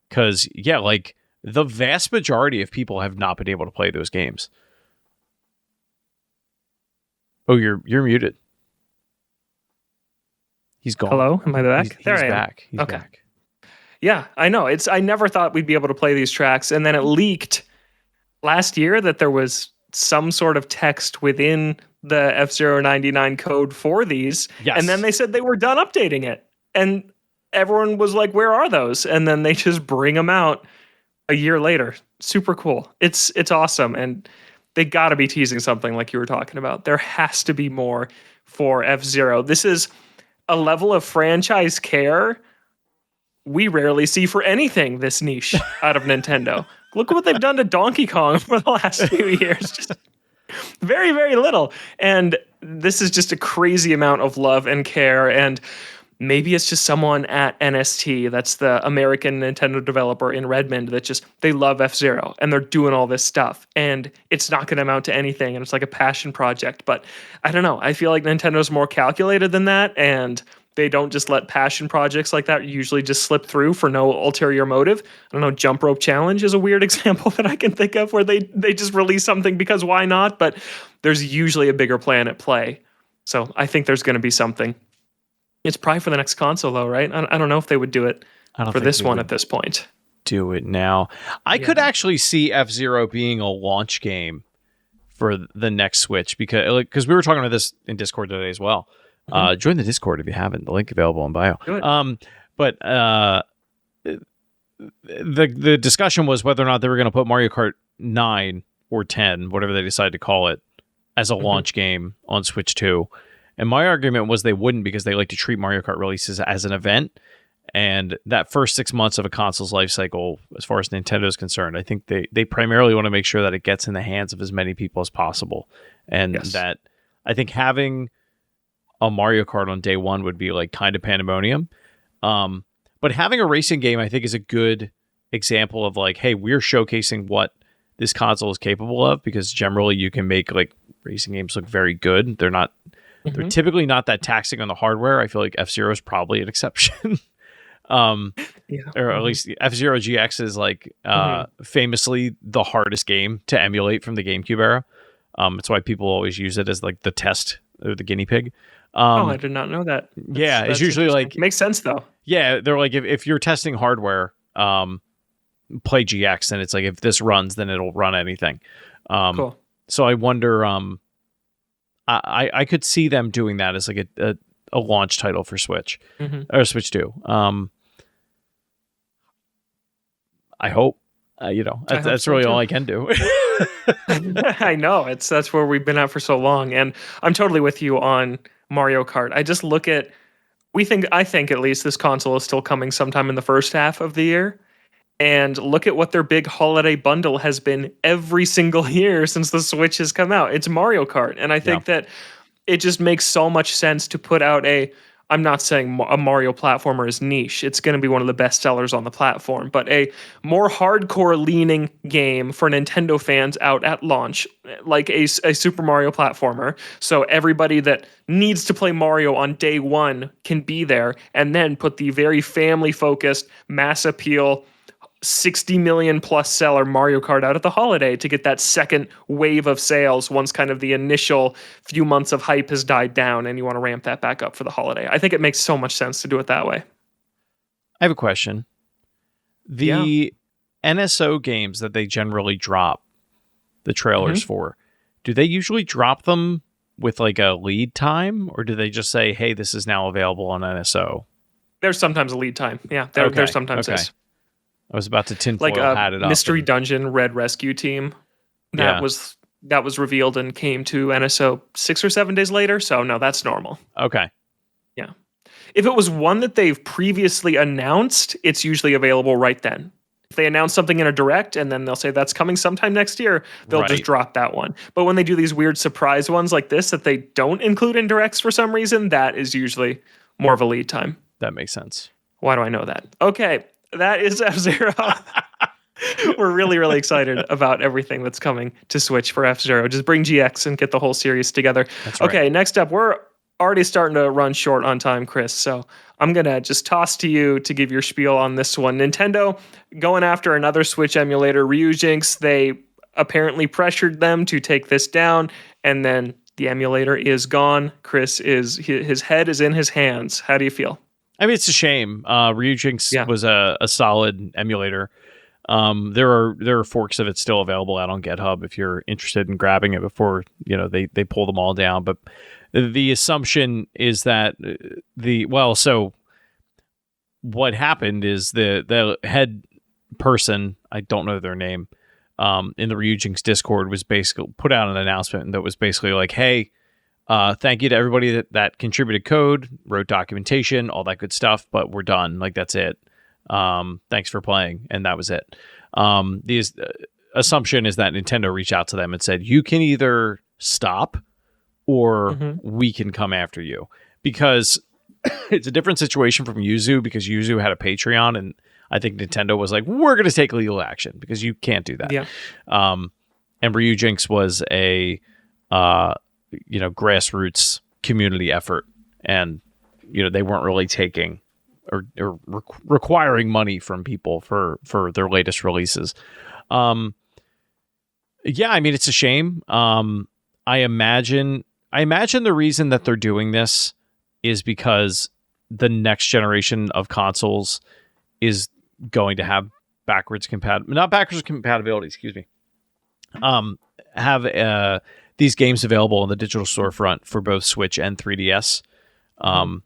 Because like the vast majority of people have not been able to play those games. Oh, you're muted. He's gone. Hello, am I back? He's There I am. back. He's Okay. back. Yeah, I know. I never thought we'd be able to play these tracks, and then it leaked last year that there was some sort of text within the F-Zero 99 code for these, Yes. and then they said they were done updating it, and everyone was like, "Where are those?" And then they just bring them out a year later. Super cool. It's awesome, and they got to be teasing something like you were talking about. There has to be more for F-Zero. This is a level of franchise care we rarely see for anything this niche out of Nintendo. Look what they've done to Donkey Kong for the last few years. Just very, very little. And this is just a crazy amount of love and care. And maybe it's just someone at NST, that's the American Nintendo developer in Redmond, that just, they love F-Zero and they're doing all this stuff. And it's not going to amount to anything. And it's like a passion project. But I don't know. I feel like Nintendo's more calculated than that. And they don't just let passion projects like that usually just slip through for no ulterior motive. I don't know, Jump Rope Challenge is a weird example that I can think of where they just release something because why not? But there's usually a bigger plan at play. So I think there's going to be something. It's probably for the next console though, right? I don't know if they would do it for this one at this point. Do it now. I could actually see F-Zero being a launch game for the next Switch because we were talking about this in Discord today as well. Join the Discord if you haven't. The link available in bio. But the discussion was whether or not they were going to put Mario Kart 9 or 10, whatever they decide to call it, as a launch game on Switch 2. And my argument was they wouldn't because they like to treat Mario Kart releases as an event. And that first 6 months of a console's life cycle, as far as Nintendo is concerned, I think they primarily want to make sure that it gets in the hands of as many people as possible. And that I think having a Mario Kart on day one would be like kind of pandemonium. But having a racing game, I think, is a good example of like, hey, we're showcasing what this console is capable of, because generally you can make like racing games look very good. They're typically not that taxing on the hardware. I feel like F-Zero is probably an exception. Or at least F-Zero GX is like famously the hardest game to emulate from the GameCube era. It's why people always use it as like the test or the guinea pig. I did not know that. It's usually like makes sense though. Yeah, they're like if you're testing hardware, play GX, and it's like if this runs, then it'll run anything. Cool. So I wonder, I could see them doing that as like a launch title for Switch or Switch 2. I hope. That's really all I can do. I know that's where we've been at for so long, and I'm totally with you on Mario Kart. I just look at, I think at least this console is still coming sometime in the first half of the year, and look at what their big holiday bundle has been every single year since the Switch has come out. It's Mario Kart, and I think that it just makes so much sense to put out I'm not saying a Mario platformer is niche. It's going to be one of the best sellers on the platform, but a more hardcore leaning game for Nintendo fans out at launch, like a Super Mario platformer. So everybody that needs to play Mario on day one can be there, and then put the very family focused, mass appeal, 60 million plus seller Mario Kart out at the holiday to get that second wave of sales once kind of the initial few months of hype has died down and you want to ramp that back up for the holiday. I think it makes so much sense to do it that way. I have a question. The NSO games that they generally drop the trailers for, do they usually drop them with like a lead time, or do they just say, hey, this is now available on NSO? There's sometimes a lead time. Yeah, there sometimes is. I was about to tinfoil hat it up. Mystery Dungeon Red Rescue Team that was revealed and came to NSO 6 or 7 days later. So no, that's normal. Okay. Yeah. If it was one that they've previously announced, it's usually available right then. If they announce something in a direct and then they'll say that's coming sometime next year, they'll just drop that one. But when they do these weird surprise ones like this that they don't include in directs for some reason, that is usually more of a lead time. That makes sense. Why do I know that? Okay. That is F-Zero. We're really, really excited about everything that's coming to Switch for F-Zero. Just bring GX and get the whole series together. That's right. Okay, next up, we're already starting to run short on time, Chris. So I'm going to just toss to you to give your spiel on this one. Nintendo going after another Switch emulator, Ryujinx. They apparently pressured them to take this down, and then the emulator is gone. Chris, his head is in his hands. How do you feel? I mean, it's a shame. Ryujinx was a solid emulator. There are forks of it still available out on GitHub if you're interested in grabbing it before they pull them all down. But the assumption is that so what happened is the head person, I don't know their name, in the Ryujinx Discord was basically put out an announcement that was basically like, hey, thank you to everybody that contributed code, wrote documentation, all that good stuff, but we're done. Like, that's it. Thanks for playing. And that was it. The assumption is that Nintendo reached out to them and said, you can either stop or we can come after you, because it's a different situation from Yuzu, because Yuzu had a Patreon, and I think Nintendo was like, we're going to take legal action because you can't do that. Yeah. And Ryujinx was a grassroots community effort, and they weren't really taking or requiring money from people for their latest releases. Yeah, I mean, it's a shame. I imagine the reason that they're doing this is because the next generation of consoles is going to have not backwards compatibility, excuse me. Have these games available in the digital storefront for both Switch and 3DS.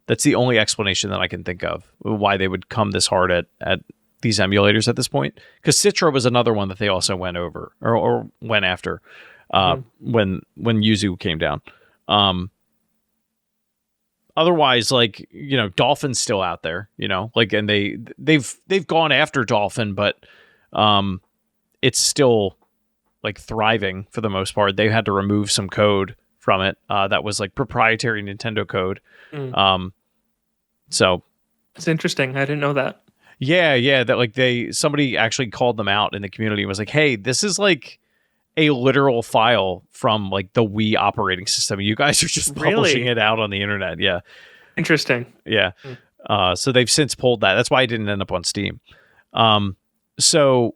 That's the only explanation that I can think of why they would come this hard at these emulators at this point. Because Citra was another one that they also went over or went after when Yuzu came down. Otherwise, like, Dolphin's still out there, like, and they've gone after Dolphin, but it's still like thriving for the most part. They had to remove some code from it that was like proprietary Nintendo code. So it's interesting. I didn't know that. Yeah, that like somebody actually called them out in the community and was like, hey, this is like a literal file from like the Wii operating system. You guys are just publishing it out on the internet. Yeah. Interesting. Yeah. So they've since pulled that. That's why it didn't end up on Steam. So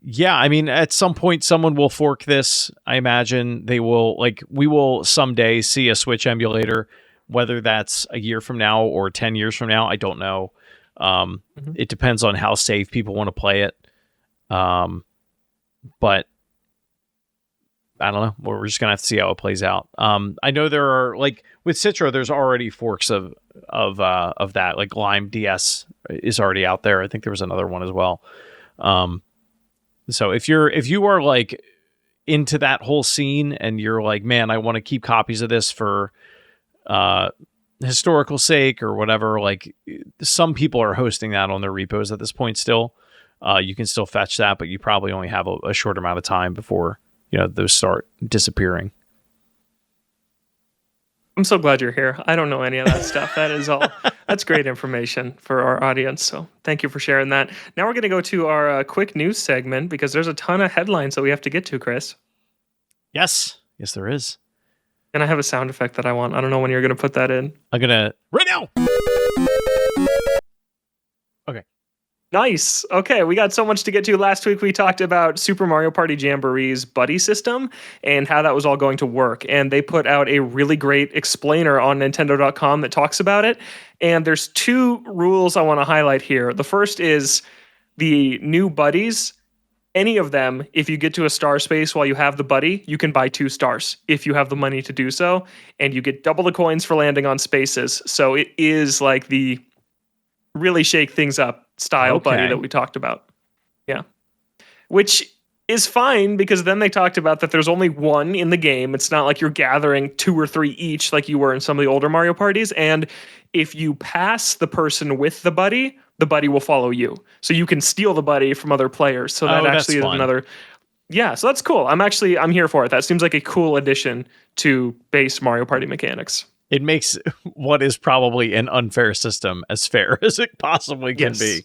yeah, I mean, at some point someone will fork this. I imagine they will, like, we will someday see a Switch emulator, whether that's a year from now or 10 years from now. I don't know. It depends on how safe people want to play it. But I don't know. We're just gonna have to see how it plays out. I know there are, like, with Citra, there's already forks of that. Like Lime DS is already out there. I think there was another one as well. So if you are like into that whole scene and you're like, man, I want to keep copies of this for historical sake or whatever, like, some people are hosting that on their repos at this point still. You can still fetch that, but you probably only have a short amount of time before those start disappearing. I'm so glad you're here. I don't know any of that stuff. That's great information for our audience. So thank you for sharing that. Now we're going to go to our quick news segment, because there's a ton of headlines that we have to get to, Chris. Yes, there is. And I have a sound effect that I want. I don't know when you're going to put that in. I'm going to right now. Okay. Nice. Okay, we got so much to get to. Last week we talked about Super Mario Party Jamboree's buddy system and how that was all going to work. And they put out a really great explainer on Nintendo.com that talks about it. And there's two rules I want to highlight here. The first is the new buddies. Any of them, if you get to a star space while you have the buddy, you can buy 2 stars if you have the money to do so. And you get double the coins for landing on spaces. So it is like the really shake things up style buddy that we talked about. Yeah. Which is fine, because then they talked about that there's only one in the game. It's not like you're gathering 2 or 3 each like you were in some of the older Mario parties. And if you pass the person with the buddy will follow you. So you can steal the buddy from other players. So that actually is another. Yeah, so that's cool. I'm here for it. That seems like a cool addition to base Mario Party mechanics. It makes what is probably an unfair system as fair as it possibly can be.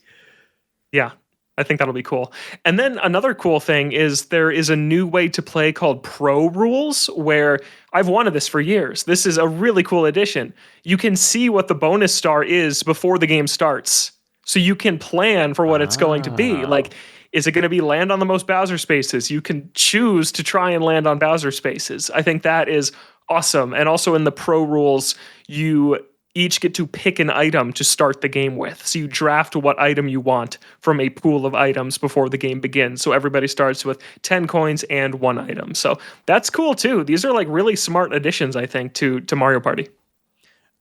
Yeah, I think that'll be cool. And then another cool thing is there is a new way to play called Pro Rules, where I've wanted this for years. This is a really cool addition. You can see what the bonus star is before the game starts. So you can plan for what it's going to be. Like, is it going to be land on the most Bowser spaces? You can choose to try and land on Bowser spaces. I think that is awesome. And also in the Pro Rules, you each get to pick an item to start the game with. So you draft what item you want from a pool of items before the game begins. So everybody starts with 10 coins and 1 item. So that's cool too. These are like really smart additions, I think, to Mario Party.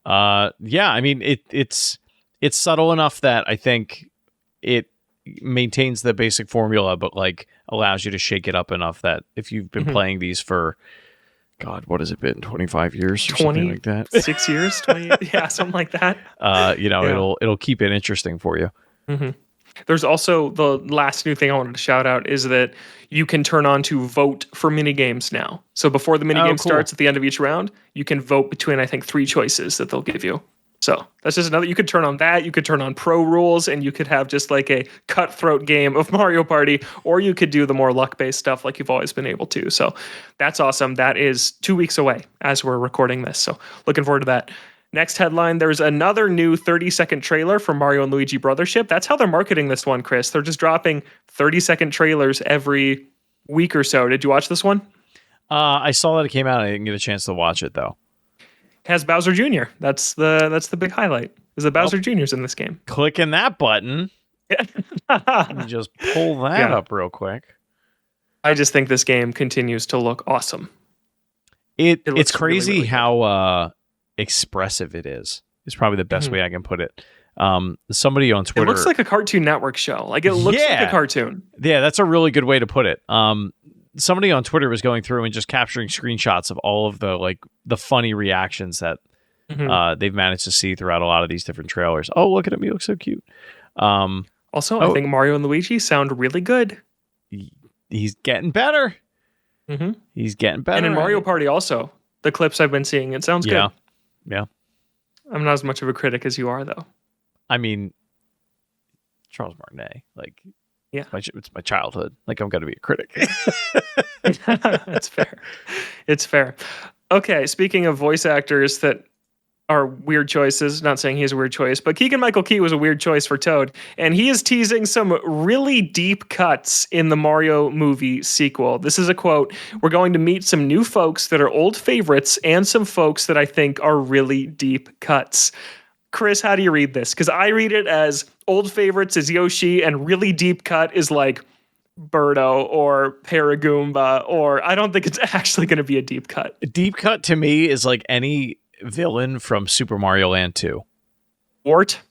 Yeah, I mean, it's subtle enough that I think it maintains the basic formula, but like allows you to shake it up enough that if you've been playing these for, God, what has it been? 25 years or something like that? 6 years, 20, yeah, something like that. It'll keep it interesting for you. Mm-hmm. There's also the last new thing I wanted to shout out is that you can turn on to vote for minigames now. So before the minigame starts at the end of each round, you can vote between, I think, 3 choices that they'll give you. So that's just another, you could turn on that, you could turn on pro rules, and you could have just like a cutthroat game of Mario Party, or you could do the more luck-based stuff like you've always been able to. So that's awesome. That is 2 weeks away as we're recording this. So looking forward to that. Next headline, there's another new 30-second trailer for Mario and Luigi Brothership. That's how they're marketing this one, Chris. They're just dropping 30-second trailers every week or so. Did you watch this one? I saw that it came out. I didn't get a chance to watch it, though. Has Bowser Jr. That's the big highlight, is that Bowser Jr.'s in this game. Clicking that button. Let me just pull that up real quick. I just think this game continues to look awesome. It's crazy really, really how expressive it is. It's probably the best way I can put it. Somebody on Twitter. It looks like a Cartoon Network show. Like it looks like a cartoon. Yeah, that's a really good way to put it. Somebody on Twitter was going through and just capturing screenshots of all of the funny reactions that they've managed to see throughout a lot of these different trailers. Oh, look at him. He looks so cute. Also, I think Mario and Luigi sound really good. He's getting better. Mm-hmm. He's getting better. And in Mario Party also, the clips I've been seeing, it sounds good. Yeah. I'm not as much of a critic as you are, though. I mean, Charles Martinet, like, yeah, it's my childhood. Like, I'm going to be a critic. It's fair. It's fair. Okay, speaking of voice actors that are weird choices, not saying he's a weird choice, but Keegan-Michael Key was a weird choice for Toad, and he is teasing some really deep cuts in the Mario movie sequel. This is a quote: "We're going to meet some new folks that are old favorites and some folks that I think are really deep cuts." Chris, how do you read this? Because I read it as old favorites is Yoshi and really deep cut is like Birdo or Paragoomba, or I don't think it's actually going to be a deep cut. A deep cut to me is like any villain from Super Mario Land 2. Wart?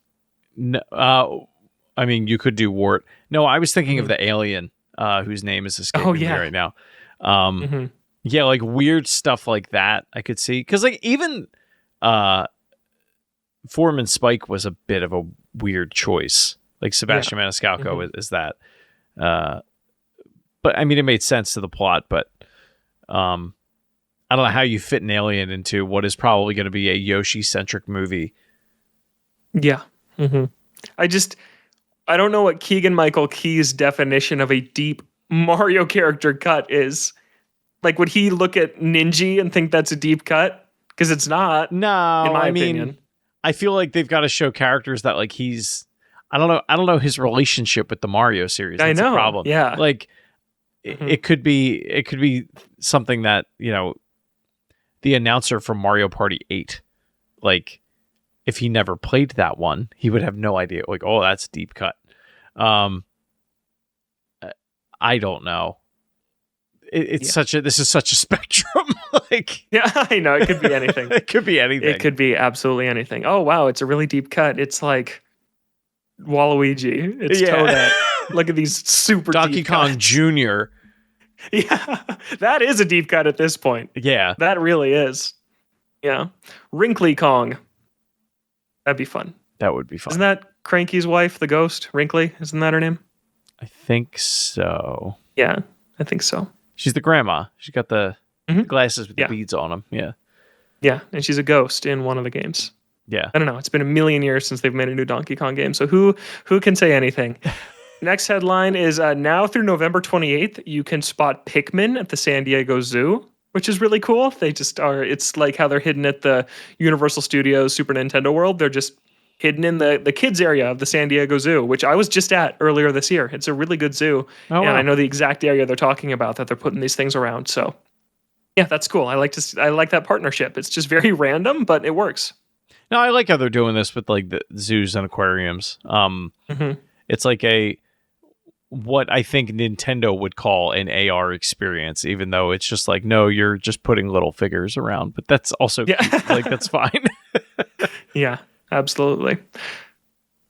No, I mean, you could do Wart. No, I was thinking of the alien whose name is escaping me right now. Yeah, like weird stuff like that I could see. Because like even Foreman Spike was a bit of a weird choice. Like Sebastian Maniscalco is that. But I mean, it made sense to the plot, but I don't know how you fit an alien into what is probably going to be a Yoshi-centric movie. Yeah. I don't know what Keegan-Michael Key's definition of a deep Mario character cut is. Like, would he look at Ninja and think that's a deep cut? Because it's not. No, in my opinion. I feel like they've got to show characters that like he's. I don't know his relationship with the Mario series. That's I know. A problem. Yeah. Like it could be something that, you know, the announcer from Mario Party 8, like if he never played that one, he would have no idea. Like, oh, that's a deep cut. I don't know. This is such a spectrum. Like, yeah, I know. It could be anything. It could be anything. It could be absolutely anything. Oh, wow. It's a really deep cut. It's like Waluigi. It's Toadette. Look at these super Donkey deep Kong cuts. Jr. Yeah, that is a deep cut at this point. Yeah. That really is. Yeah. Wrinkly Kong. That'd be fun. That would be fun. Isn't that Cranky's wife, the ghost? Wrinkly? Isn't that her name? I think so. Yeah, I think so. She's the grandma. She's got the glasses with the beads on them. Yeah. Yeah, and she's a ghost in one of the games. Yeah. I don't know. It's been a million years since they've made a new Donkey Kong game, so who can say anything? Next headline is now through November 28th, you can spot Pikmin at the San Diego Zoo, which is really cool. They just are. It's like how they're hidden at the Universal Studios Super Nintendo World. They're just hidden in the kids area of the San Diego Zoo, which I was just at earlier this year. It's a really good zoo. And I know the exact area they're talking about that they're putting these things around. So yeah, that's cool. I like that partnership. It's just very random, but it works. No, I like how they're doing this with like the zoos and aquariums. It's like what I think Nintendo would call an AR experience, even though it's just like, no, you're just putting little figures around, but that's also cute. Like, that's fine. Yeah, absolutely.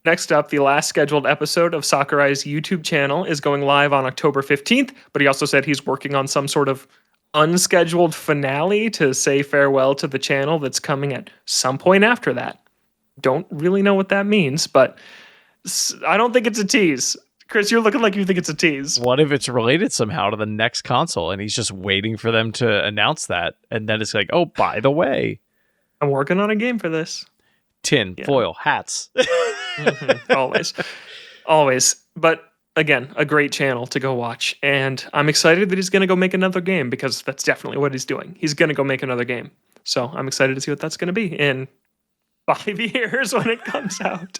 Next up, the last scheduled episode of Sakurai's YouTube channel is going live on October 15th, but he also said he's working on some sort of unscheduled finale to say farewell to the channel that's coming at some point after that. Don't really know what that means, but I don't think it's a tease. Chris, you're looking like you think it's a tease. What if it's related somehow to the next console and he's just waiting for them to announce that? And then it's like, oh, by the way, I'm working on a game for this. tin, foil, hats. Always. Always. But again, a great channel to go watch. And I'm excited that he's going to go make another game because that's definitely what he's doing. He's going to go make another game. So I'm excited to see what that's going to be in 5 years when it comes out.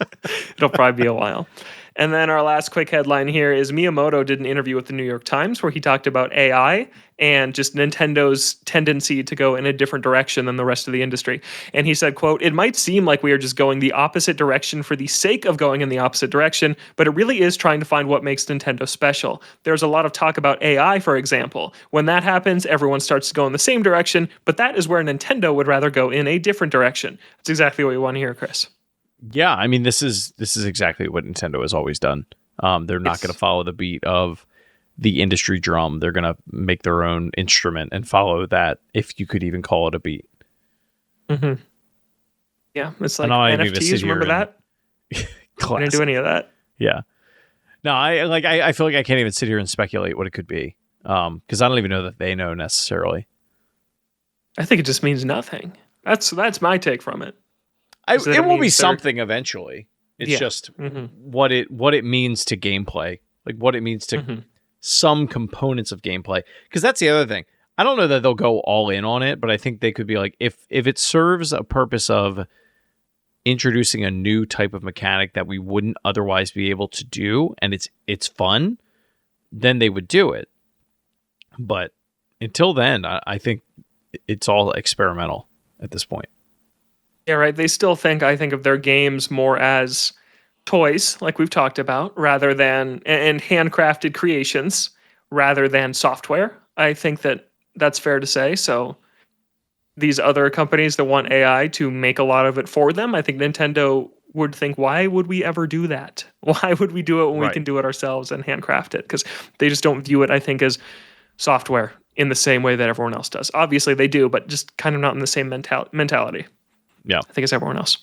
It'll probably be a while. And then our last quick headline here is Miyamoto did an interview with the New York Times where he talked about AI and just Nintendo's tendency to go in a different direction than the rest of the industry. And he said, quote, "It might seem like we are just going the opposite direction for the sake of going in the opposite direction, but it really is trying to find what makes Nintendo special. There's a lot of talk about AI, for example. When that happens, everyone starts to go in the same direction, but that is where Nintendo would rather go in a different direction." That's exactly what we want to hear, Chris. Yeah, I mean, this is exactly what Nintendo has always done. They're not going to follow the beat of the industry drum. They're going to make their own instrument and follow that, if you could even call it a beat. Mm-hmm. Yeah, it's like NFTs. NFTs. Remember that? I didn't do any of that. Yeah. No, I feel like I can't even sit here and speculate what it could be, because I don't even know that they know necessarily. I think it just means nothing. That's my take from it. It will be something eventually. It's just what it means to gameplay, like what it means to some components of gameplay. Because that's the other thing. I don't know that they'll go all in on it, but I think they could be like, if it serves a purpose of introducing a new type of mechanic that we wouldn't otherwise be able to do, and it's fun, then they would do it. But until then, I think it's all experimental at this point. Yeah, right. They still I think of their games more as toys, like we've talked about, rather than, and handcrafted creations rather than software. I think that's fair to say. So these other companies that want AI to make a lot of it for them, I think Nintendo would think, why would we ever do that? Why would we do it when we can do it ourselves and handcraft it? Because they just don't view it, I think, as software in the same way that everyone else does. Obviously they do, but just kind of not in the same mentality. Yeah. I think it's everyone else.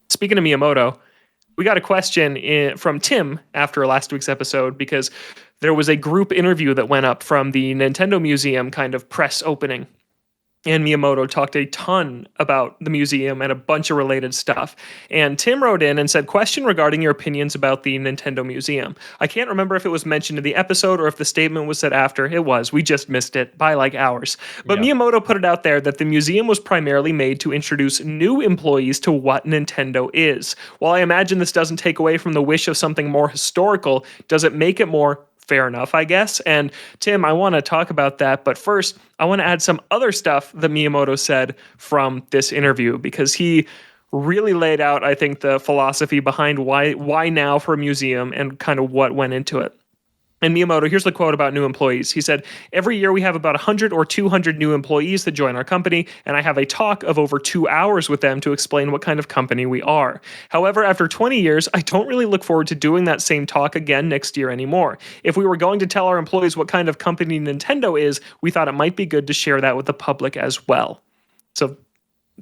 Speaking of Miyamoto, we got a question from Tim after last week's episode because there was a group interview that went up from the Nintendo Museum kind of press opening. And Miyamoto talked a ton about the museum and a bunch of related stuff. And Tim wrote in and said, question regarding your opinions about the Nintendo Museum. I can't remember if it was mentioned in the episode or if the statement was said after. It was. We just missed it by like hours. But Miyamoto put it out there that the museum was primarily made to introduce new employees to what Nintendo is. While I imagine this doesn't take away from the wish of something more historical, does it make it more fair enough, I guess? And Tim, I want to talk about that, but first, I want to add some other stuff that Miyamoto said from this interview, because he really laid out, I think, the philosophy behind why now for a museum and kind of what went into it. And Miyamoto, here's the quote about new employees. He said, every year we have about 100 or 200 new employees that join our company, and I have a talk of over 2 hours with them to explain what kind of company we are. However, after 20 years, I don't really look forward to doing that same talk again next year anymore. If we were going to tell our employees what kind of company Nintendo is, we thought it might be good to share that with the public as well. So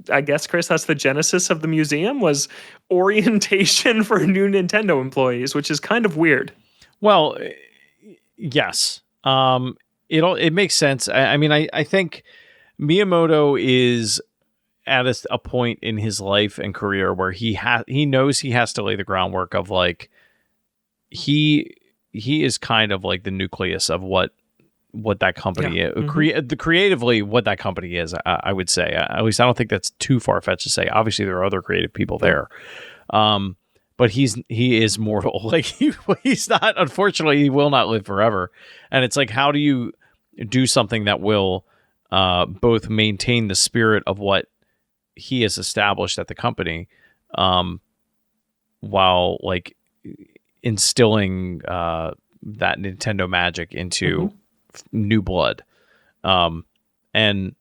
I guess, Chris, that's the genesis of the museum, was orientation for new Nintendo employees, which is kind of weird. Well, yes. It makes sense. I mean, I think Miyamoto is at a point in his life and career where he knows he has to lay the groundwork of like he is kind of like the nucleus of what that company is. Creatively what that company is, I would say. At least I don't think that's too far-fetched to say. Obviously there are other creative people there. But he is mortal. Like he's not, unfortunately, he will not live forever. And it's like, how do you do something that will both maintain the spirit of what he has established at the company, while like instilling that Nintendo magic into new blood? And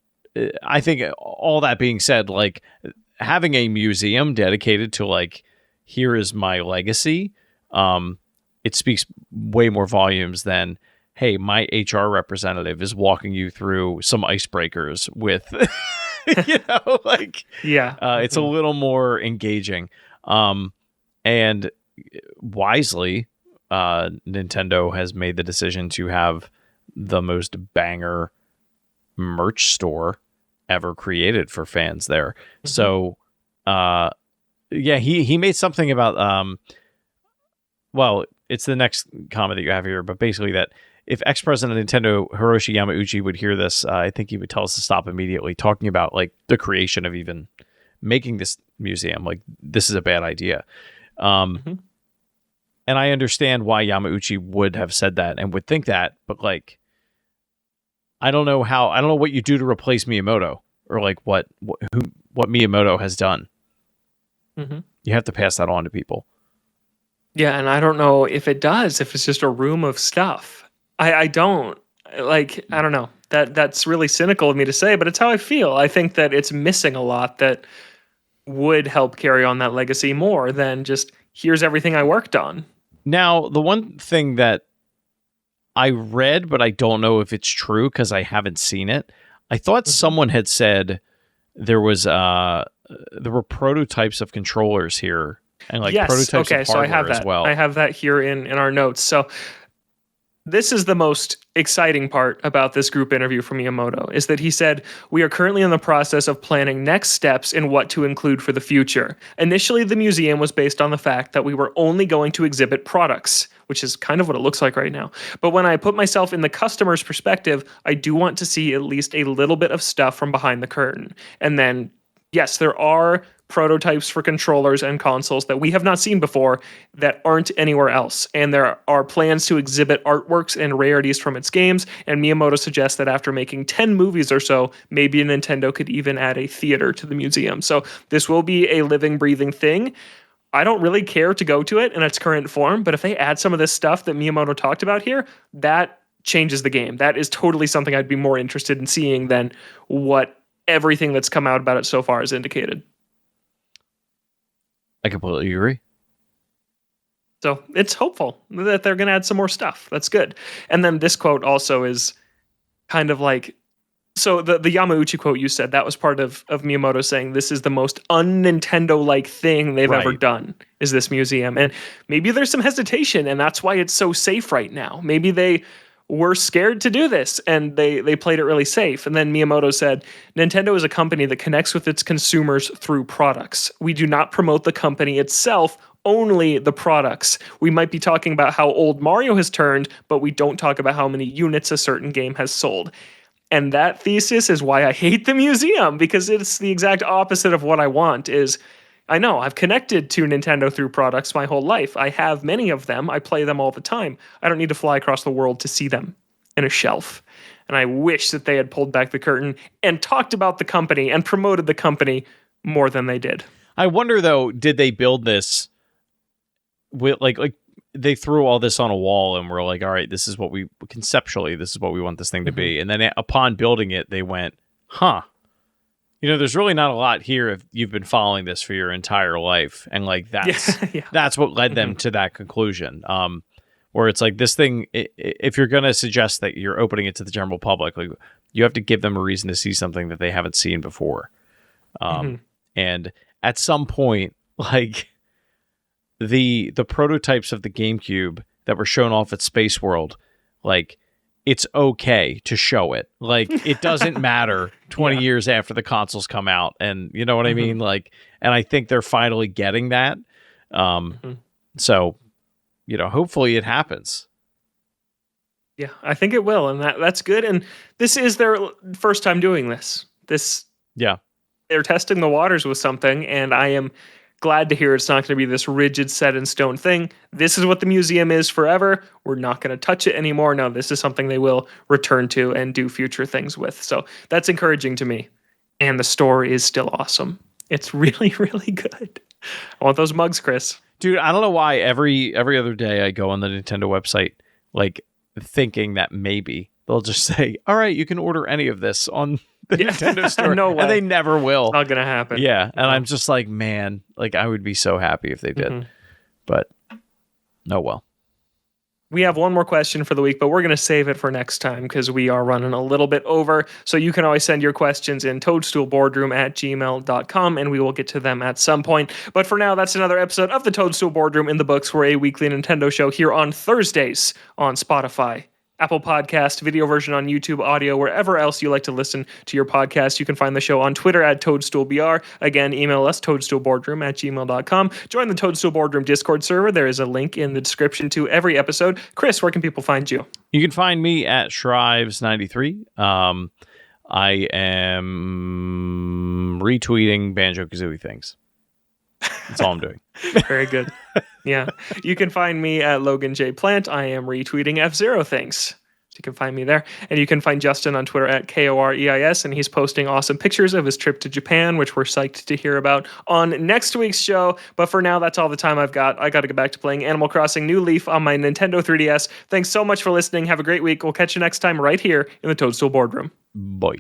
I think all that being said, like having a museum dedicated to like here is my legacy, it speaks way more volumes than, hey, my HR representative is walking you through some icebreakers with, like, Yeah. it's a little more engaging. And wisely, Nintendo has made the decision to have the most banger merch store ever created for fans there. So, yeah, he made something about, well, it's the next comment that you have here, but basically that if ex-president of Nintendo Hiroshi Yamauchi would hear this, I think he would tell us to stop immediately, talking about like the creation of even making this museum. Like, this is a bad idea. And I understand why Yamauchi would have said that and would think that, but like, I don't know what you do to replace Miyamoto, or like what Miyamoto has done. You have to pass that on to people. Yeah, and I don't know if it does, if it's just a room of stuff. I don't know. That's really cynical of me to say, but it's how I feel. I think that it's missing a lot that would help carry on that legacy more than just here's everything I worked on. Now, the one thing that I read, but I don't know if it's true because I haven't seen it. I thought someone had said there were prototypes of controllers here, and like prototypes of hardware I have that as well. I have that here in our notes. So this is the most exciting part about this group interview from Miyamoto, is that he said, "We are currently in the process of planning next steps in what to include for the future. Initially, the museum was based on the fact that we were only going to exhibit products," which is kind of what it looks like right now. "But when I put myself in the customer's perspective, I do want to see at least a little bit of stuff from behind the curtain." And then, yes, there are prototypes for controllers and consoles that we have not seen before that aren't anywhere else. And there are plans to exhibit artworks and rarities from its games. And Miyamoto suggests that after making 10 movies or so, maybe Nintendo could even add a theater to the museum. So this will be a living, breathing thing. I don't really care to go to it in its current form, but if they add some of this stuff that Miyamoto talked about here, that changes the game. That is totally something I'd be more interested in seeing than what everything that's come out about it so far has indicated. I completely agree. So it's hopeful that they're going to add some more stuff. That's good. And then this quote also is kind of like, so the Yamauchi quote you said, that was part of Miyamoto saying this is the most un-Nintendo-like thing they've ever done, is this museum. And maybe there's some hesitation, and that's why it's so safe right now. Maybe they were scared to do this, and they played it really safe. And then Miyamoto said, "Nintendo is a company that connects with its consumers through products. We do not promote the company itself, only the products. We might be talking about how old Mario has turned, but we don't talk about how many units a certain game has sold." And that thesis is why I hate the museum, because it's the exact opposite of what I want. Is, I know I've connected to Nintendo through products my whole life. I have many of them. I play them all the time. I don't need to fly across the world to see them in a shelf. And I wish that they had pulled back the curtain and talked about the company and promoted the company more than they did. I wonder though, did they build this with like they threw all this on a wall and were like, all right, this is what we conceptually, this is what we want this thing to be. And then upon building it, they went, there's really not a lot here if you've been following this for your entire life. And like, that's what led them to that conclusion. Where it's like this thing, if you're going to suggest that you're opening it to the general public, like you have to give them a reason to see something that they haven't seen before. And at some point, like, the prototypes of the GameCube that were shown off at Space World, like, it's okay to show it. Like, it doesn't matter 20 years after the consoles come out. And you know what I mean? Like, and I think they're finally getting that. So, hopefully it happens. Yeah, I think it will. And that's good. And this is their first time doing this. They're testing the waters with something, and I am glad to hear it's not going to be this rigid, set in stone thing. This is what the museum is forever. We're not going to touch it anymore. No, this is something they will return to and do future things with. So that's encouraging to me. And the store is still awesome. It's really, really good. I want those mugs, Chris. Dude, I don't know why every other day I go on the Nintendo website, like, thinking that maybe they'll just say, all right, you can order any of this on the Yeah. Nintendo store. No way. And they never will. Not gonna happen. Yeah. And No. I'm just like, man, like I would be so happy if they did. Mhm. But oh well. We have one more question for the week, but we're going to save it for next time because we are running a little bit over. So you can always send your questions in toadstoolboardroom@gmail.com and we will get to them at some point. But for now, that's another episode of the Toadstool Boardroom in the books. We're a weekly Nintendo show here on Thursdays on Spotify, Apple Podcast, video version on YouTube, audio, wherever else you like to listen to your podcast. You can find the show on Twitter at ToadstoolBR. Again, email us, toadstoolboardroom@gmail.com. Join the Toadstool Boardroom Discord server. There is a link in the description to every episode. Chris, where can people find you? You can find me at Shrives93. I am retweeting Banjo-Kazooie things. That's all I'm doing. Very good. Yeah. You can find me at Logan J. Plant. I am retweeting F-Zero things. You can find me there. And you can find Justin on Twitter at KOREIS, and he's posting awesome pictures of his trip to Japan, which we're psyched to hear about on next week's show. But for now, that's all the time I've got. I got to get back to playing Animal Crossing New Leaf on my Nintendo 3DS. Thanks so much for listening. Have a great week. We'll catch you next time right here in the Toadstool Boardroom. Bye.